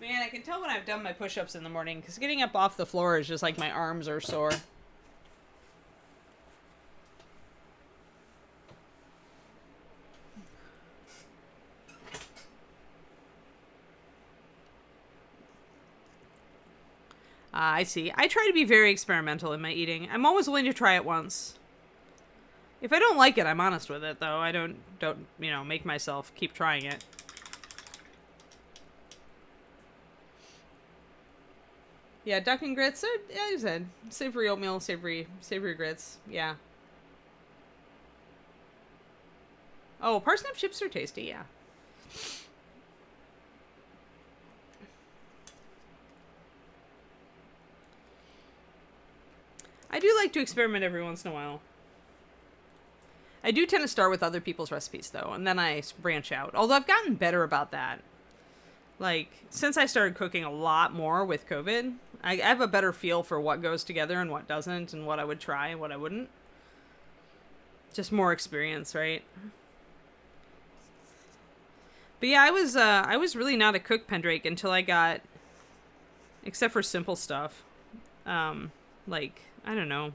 Man, I can tell when I've done my push-ups in the morning, because getting up off the floor is just like my arms are sore. I see. I try to be very experimental in my eating. I'm always willing to try it once. If I don't like it, I'm honest with it, though. I don't make myself keep trying it. Yeah, duck and grits. Yeah, you said savory oatmeal, savory grits. Yeah. Oh, parsnip chips are tasty. Yeah. I do like to experiment every once in a while. I do tend to start with other people's recipes, though, and then I branch out. Although I've gotten better about that. Like, since I started cooking a lot more with COVID, I have a better feel for what goes together and what doesn't, and what I would try and what I wouldn't. Just more experience, right? But yeah, I was really not a cook, Pendrake, until I got, except for simple stuff. Like, I don't know.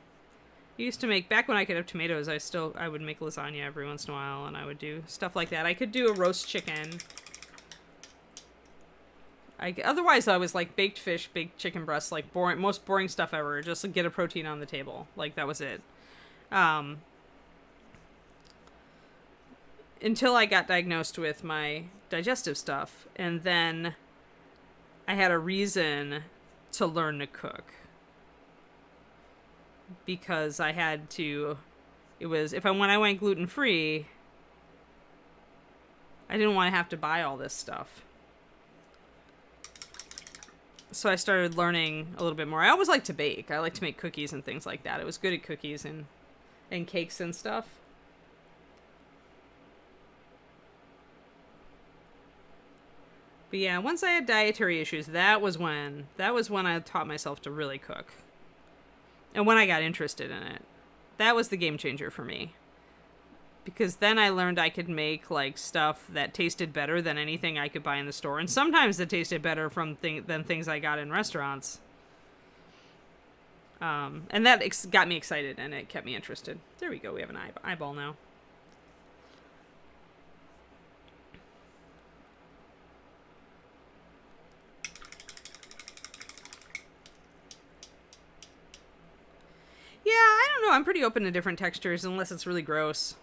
I used to make, back when I could have tomatoes, I would make lasagna every once in a while, and I would do stuff like that. I could do a roast chicken. Otherwise, I was like baked fish, baked chicken breasts, like most boring stuff ever, just to get a protein on the table. Like, that was it. Until I got diagnosed with my digestive stuff, and then I had a reason to learn to cook. Because I had to, when I went gluten-free, I didn't want to have to buy all this stuff. So I started learning a little bit more. I always like to bake. I like to make cookies and things like that. I was good at cookies and cakes and stuff. But yeah, once I had dietary issues, that was when I taught myself to really cook. And when I got interested in it. That was the game changer for me. Because then I learned I could make, like, stuff that tasted better than anything I could buy in the store. And sometimes it tasted better than things I got in restaurants. And that got me excited, and it kept me interested. There we go, we have an eyeball now. Yeah, I don't know. I'm pretty open to different textures unless it's really gross.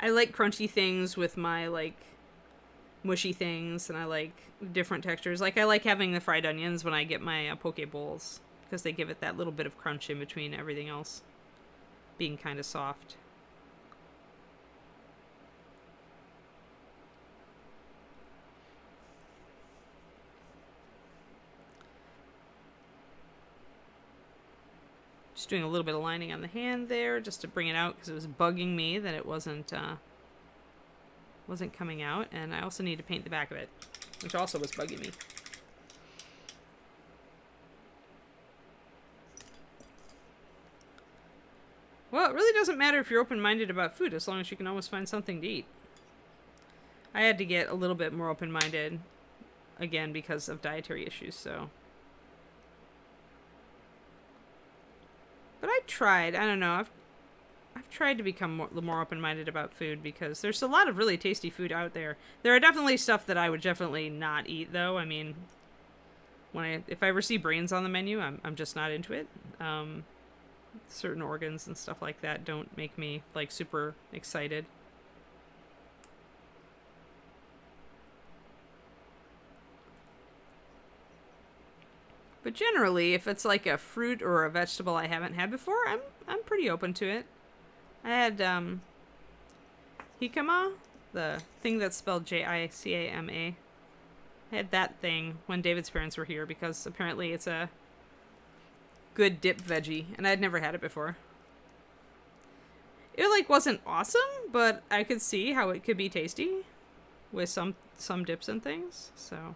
I like crunchy things with my, like, mushy things, and I like different textures. Like, I like having the fried onions when I get my poke bowls, because they give it that little bit of crunch in between everything else being kind of soft. Just doing a little bit of lining on the hand there, just to bring it out, because it was bugging me that it wasn't coming out. And I also need to paint the back of it, which also was bugging me. Well, it really doesn't matter if you're open-minded about food, as long as you can always find something to eat. I had to get a little bit more open-minded, again, because of dietary issues, so... But I tried. I don't know. I've tried to become more open-minded about food, because there's a lot of really tasty food out there. There are definitely stuff that I would definitely not eat, though. I mean, if I ever see brains on the menu, I'm just not into it. Certain organs and stuff like that don't make me, like, super excited. But generally, if it's like a fruit or a vegetable I haven't had before, I'm pretty open to it. I had jicama, the thing that's spelled Jicama. I had that thing when David's parents were here, because apparently it's a good dip veggie, and I'd never had it before. It, like, wasn't awesome, but I could see how it could be tasty with some dips and things, so...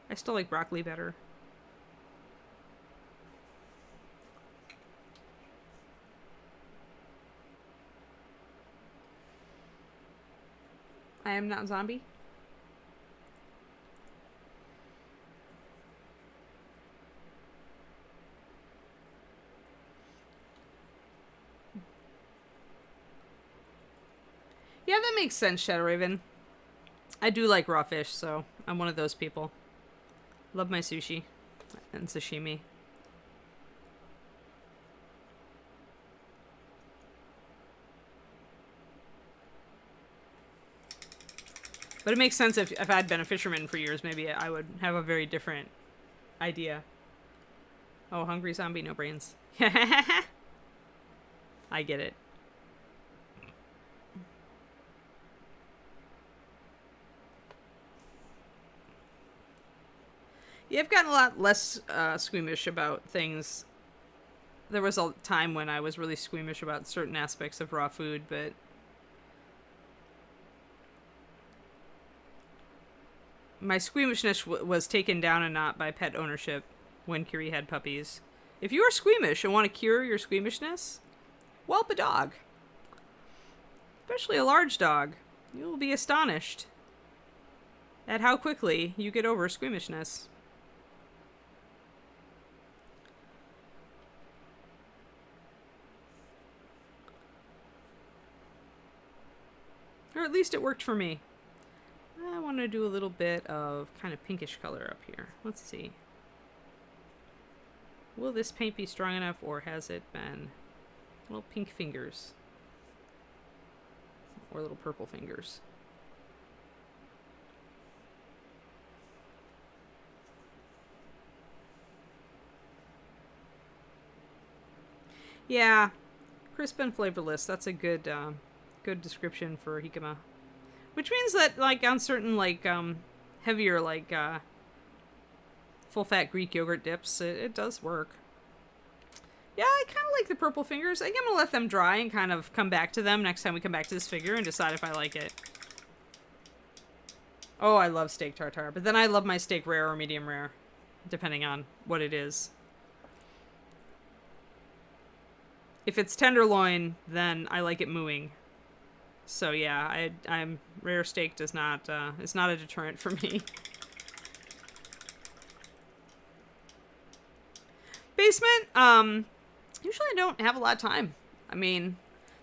I still like broccoli better. I am not zombie. Yeah, that makes sense, Shadow Raven. I do like raw fish, so I'm one of those people. Love my sushi and sashimi. But it makes sense if I'd been a fisherman for years, maybe I would have a very different idea. Oh, hungry zombie, no brains. I get it. Yeah, I've gotten a lot less squeamish about things. There was a time when I was really squeamish about certain aspects of raw food, but my squeamishness was taken down a knot by pet ownership when Curie had puppies. If you are squeamish and want to cure your squeamishness, whelp a dog. Especially a large dog. You will be astonished at how quickly you get over squeamishness. Or at least it worked for me. I want to do a little bit of kind of pinkish color up here. Let's see. Will this paint be strong enough, or has it been little pink fingers? Or little purple fingers? Yeah, crisp and flavorless. That's a good good description for jicama. Which means that, like, on certain, like, heavier, like, full-fat Greek yogurt dips, it does work. Yeah, I kind of like the purple fingers. I think I'm going to let them dry and kind of come back to them next time we come back to this figure and decide if I like it. Oh, I love steak tartare, but then I love my steak rare or medium rare, depending on what it is. If it's tenderloin, then I like it mooing. So yeah, I'm rare steak does not is not a deterrent for me. Basement, usually I don't have a lot of time. I mean,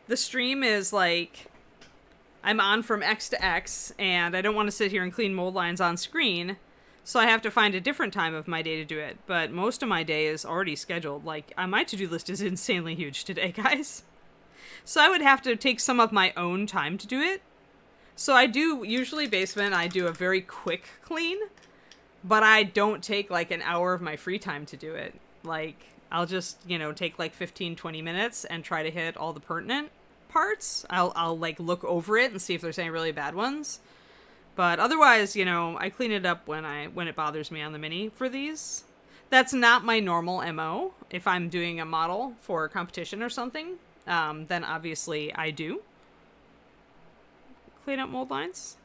the stream is like I'm on from X to X, and I don't want to sit here and clean mold lines on screen, so I have to find a different time of my day to do it. But most of my day is already scheduled. Like, my to-do list is insanely huge today, guys. So I would have to take some of my own time to do it. So I do, usually basement, I do a very quick clean, but I don't take like an hour of my free time to do it. Like, I'll just, take like 15, 20 minutes and try to hit all the pertinent parts. I'll like look over it and see if there's any really bad ones. But otherwise, I clean it up when it bothers me on the mini for these. That's not my normal MO. If I'm doing a model for a competition or something, then obviously I do clean up mold lines.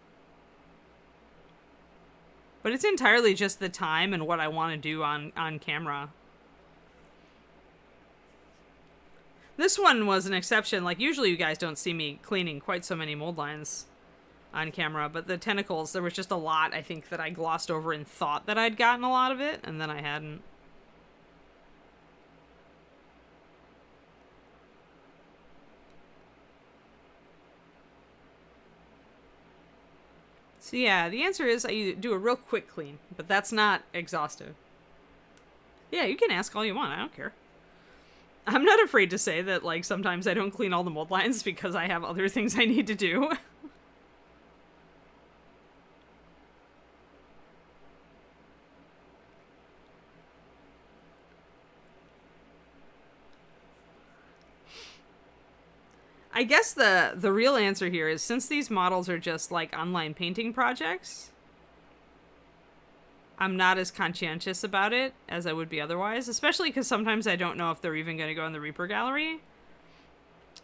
But it's entirely just the time and what I want to do on camera. This one was an exception. Like, usually you guys don't see me cleaning quite so many mold lines on camera, but the tentacles, there was just a lot, I think, that I glossed over and thought that I'd gotten a lot of it, and then I hadn't. So yeah, the answer is I do a real quick clean, but that's not exhaustive. Yeah, you can ask all you want, I don't care. I'm not afraid to say that, like, sometimes I don't clean all the mold lines because I have other things I need to do. I guess the real answer here is, since these models are just like online painting projects, I'm not as conscientious about it as I would be otherwise, especially because sometimes I don't know if they're even going to go in the Reaper gallery.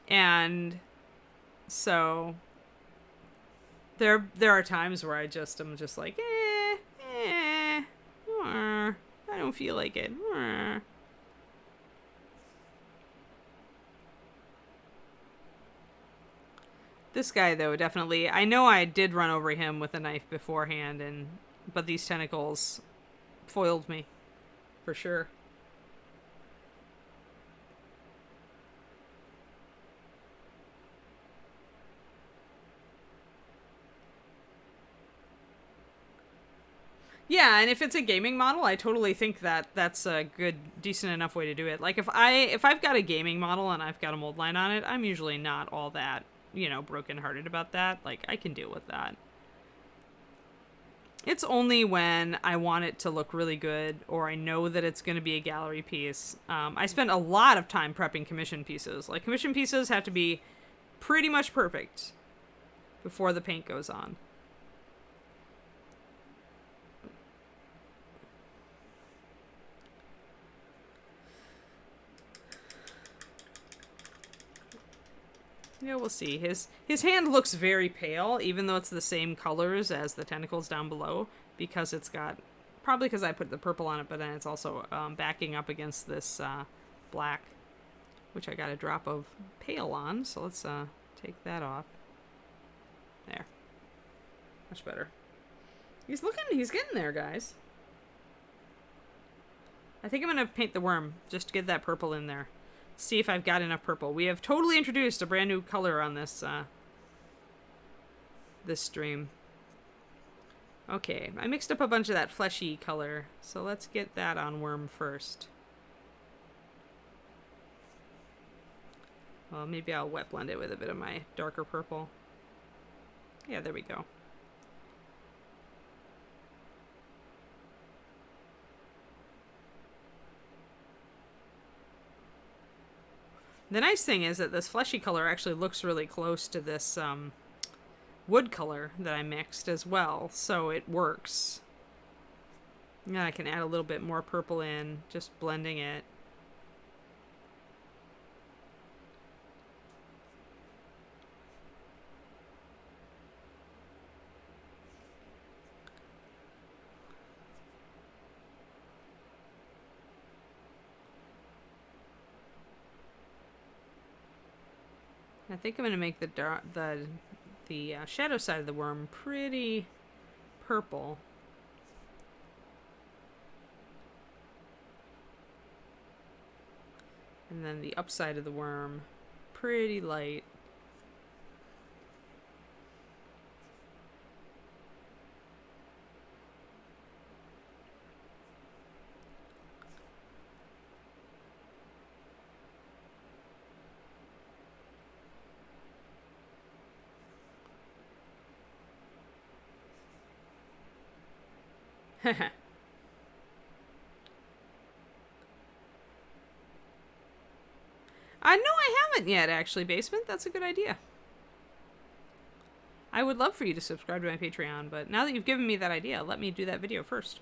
And so there are times where I'm just like, I don't feel like it. This guy, though, definitely, I know I did run over him with a knife beforehand, but these tentacles foiled me, for sure. Yeah, and if it's a gaming model, I totally think that that's a good, decent enough way to do it. Like if I've got a gaming model and I've got a mold line on it, I'm usually not all that, brokenhearted about that. Like, I can deal with that. It's only when I want it to look really good or I know that it's going to be a gallery piece. I spend a lot of time prepping commission pieces. Like, commission pieces have to be pretty much perfect before the paint goes on. Yeah, we'll see. His hand looks very pale, even though it's the same colors as the tentacles down below, because it's got, probably because I put the purple on it, but then it's also backing up against this black, which I got a drop of pale on, so let's take that off. There. Much better. He's getting there, guys. I think I'm going to paint the worm, just to get that purple in there. See if I've got enough purple. We have totally introduced a brand new color on this this stream. Okay, I mixed up a bunch of that fleshy color, so let's get that on worm first. Well, maybe I'll wet blend it with a bit of my darker purple. Yeah, there we go. The nice thing is that this fleshy color actually looks really close to this wood color that I mixed as well, so it works. And I can add a little bit more purple in, just blending it. I think I'm going to make the shadow side of the worm pretty purple. And then the upside of the worm pretty light. No, I haven't yet, actually, Basement. That's a good idea. I would love for you to subscribe to my Patreon, but now that you've given me that idea, let me do that video first.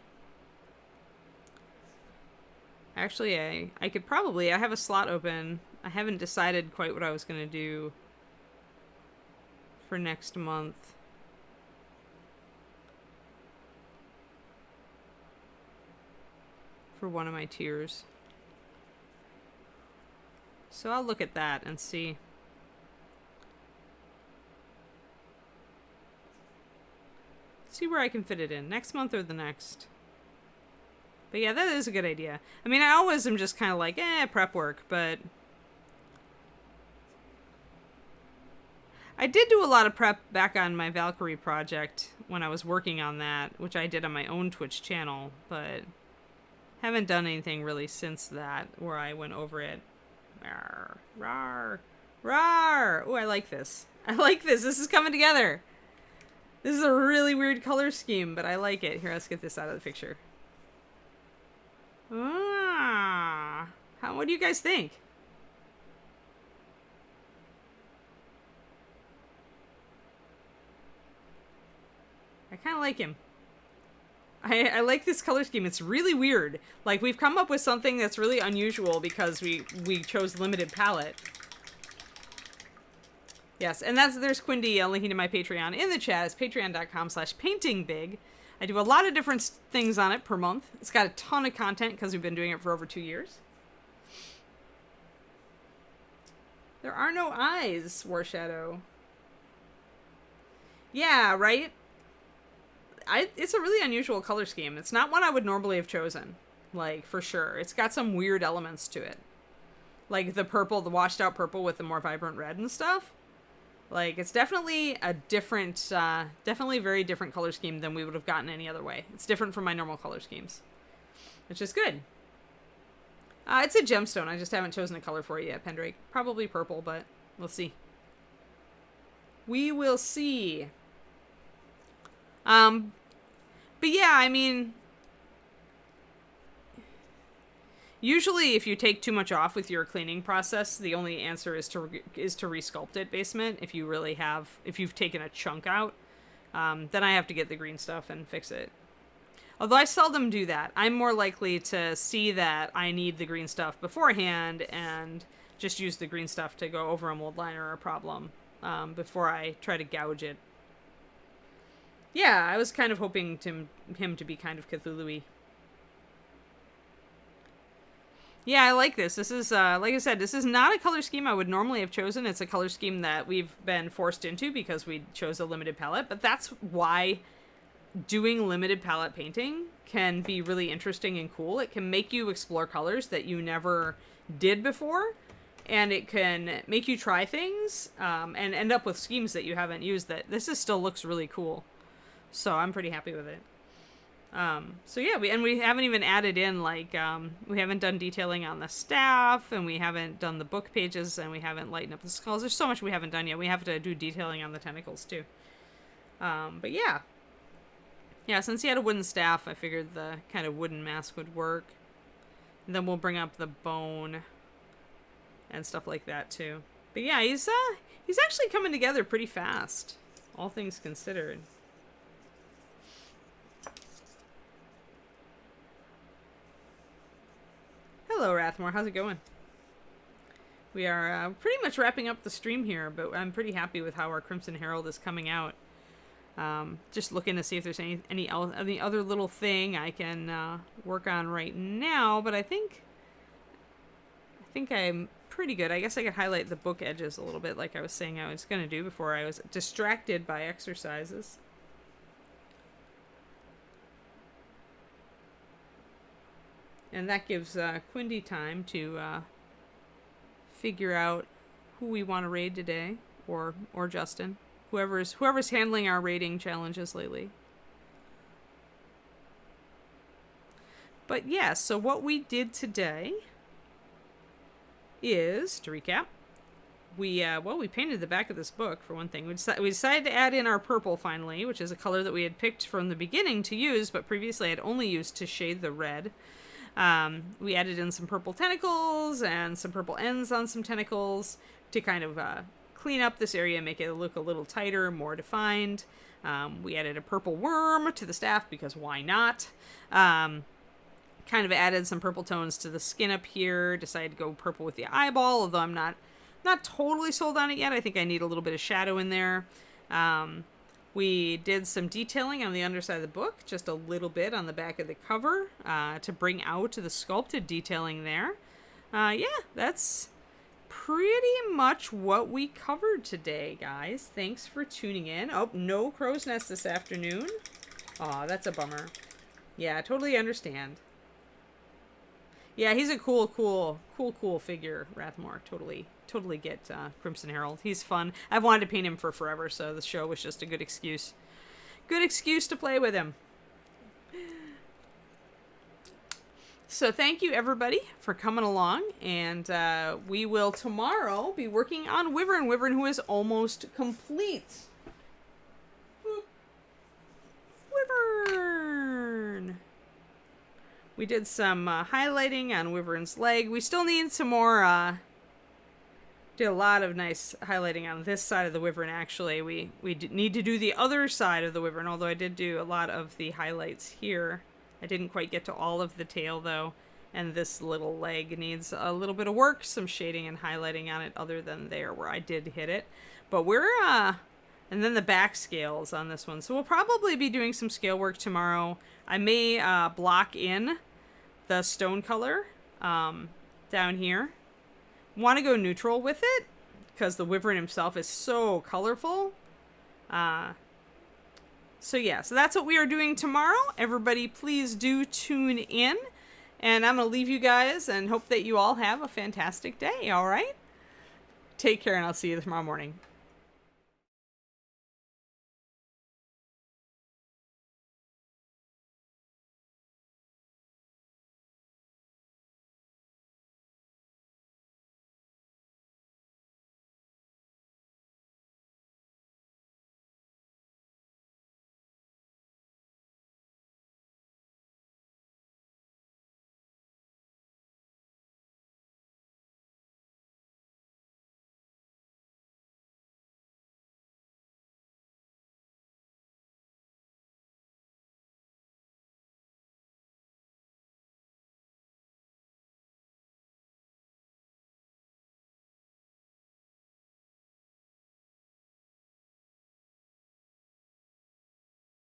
Actually, I could probably... I have a slot open. I haven't decided quite what I was going to do for next month. For one of my tiers. So I'll look at that and see. See where I can fit it in. Next month or the next. But yeah, that is a good idea. I mean, I always am just kind of like, prep work, but... I did do a lot of prep back on my Valkyrie project when I was working on that, which I did on my own Twitch channel, but... haven't done anything really since that where I went over it. Rawr, rawr, rawr. Oh, I like this. I like this. This is coming together. This is a really weird color scheme, but I like it. Here, let's get this out of the picture. What do you guys think? I kind of like him. I like this color scheme. It's really weird. Like, we've come up with something that's really unusual because we chose limited palette. Yes, and there's Quindy linking to my Patreon in the chat. It's patreon.com/paintingbig. I do a lot of different things on it per month. It's got a ton of content because we've been doing it for over 2 years. There are no eyes, Warshadow. Yeah, right? It's a really unusual color scheme. It's not one I would normally have chosen. Like, for sure. It's got some weird elements to it. Like the purple, the washed out purple with the more vibrant red and stuff. Like, it's definitely a different, definitely a very different color scheme than we would have gotten any other way. It's different from my normal color schemes, which is good. It's a gemstone. I just haven't chosen a color for it yet, Pendrake. Probably purple, but we'll see. We will see. But yeah, I mean, usually if you take too much off with your cleaning process, the only answer is to resculpt it, basement. If you've taken a chunk out, then I have to get the green stuff and fix it. Although I seldom do that. I'm more likely to see that I need the green stuff beforehand and just use the green stuff to go over a mold line or a problem before I try to gouge it. Yeah, I was kind of hoping him to be kind of Cthulhu-y. Yeah, I like this. This is, like I said, this is not a color scheme I would normally have chosen. It's a color scheme that we've been forced into because we chose a limited palette. But that's why doing limited palette painting can be really interesting and cool. It can make you explore colors that you never did before. And it can make you try things and end up with schemes that you haven't used. That this still looks really cool. So I'm pretty happy with it. So yeah, we haven't even added in, like, we haven't done detailing on the staff, and we haven't done the book pages, and we haven't lightened up the skulls. There's so much we haven't done yet. We have to do detailing on the tentacles too. But yeah. Yeah, since he had a wooden staff, I figured the kind of wooden mask would work. And then we'll bring up the bone and stuff like that too. But yeah, he's actually coming together pretty fast, all things considered. Hello, Rathmore. How's it going? We are pretty much wrapping up the stream here, but I'm pretty happy with how our Crimson Herald is coming out. Just looking to see if there's any other little thing I can work on right now, but I think I'm pretty good. I guess I could highlight the book edges a little bit, like I was saying I was going to do before I was distracted by exercises. And that gives Quindy time to figure out who we want to raid today, or Justin, whoever's handling our raiding challenges lately. But yeah, so what we did today is, to recap, we painted the back of this book, for one thing. We decided to add in our purple finally, which is a color that we had picked from the beginning to use, but previously I'd only used to shade the red. We added in some purple tentacles and some purple ends on some tentacles to kind of clean up this area, make it look a little tighter, more defined. We added a purple worm to the staff because why not? Kind of added some purple tones to the skin up here. Decided to go purple with the eyeball, although I'm not totally sold on it yet. I think I need a little bit of shadow in there. We did some detailing on the underside of the book, just a little bit on the back of the cover to bring out the sculpted detailing there. Yeah, that's pretty much what we covered today, guys. Thanks for tuning in. Oh, no crow's nest this afternoon. Aw, that's a bummer. Yeah, I totally understand. Yeah, he's a cool figure, Rathmore. Totally get Crimson Herald. He's fun. I've wanted to paint him for forever, so the show was just a good excuse. Good excuse to play with him. So thank you, everybody, for coming along, and we will tomorrow be working on Wyvern, who is almost complete. Wyvern! We did some highlighting on Wyvern's leg. We still need some more, did a lot of nice highlighting on this side of the Wyvern, actually. We need to do the other side of the Wyvern, although I did do a lot of the highlights here. I didn't quite get to all of the tail, though, and this little leg needs a little bit of work, some shading and highlighting on it, other than there where I did hit it. But we're, and then the back scales on this one. So we'll probably be doing some scale work tomorrow. I may block in the stone color down here. Want to go neutral with it because the Wyvern himself is so colorful. So yeah, so that's what we are doing tomorrow. Everybody, please do tune in. And I'm going to leave you guys and hope that you all have a fantastic day, all right? Take care, and I'll see you tomorrow morning.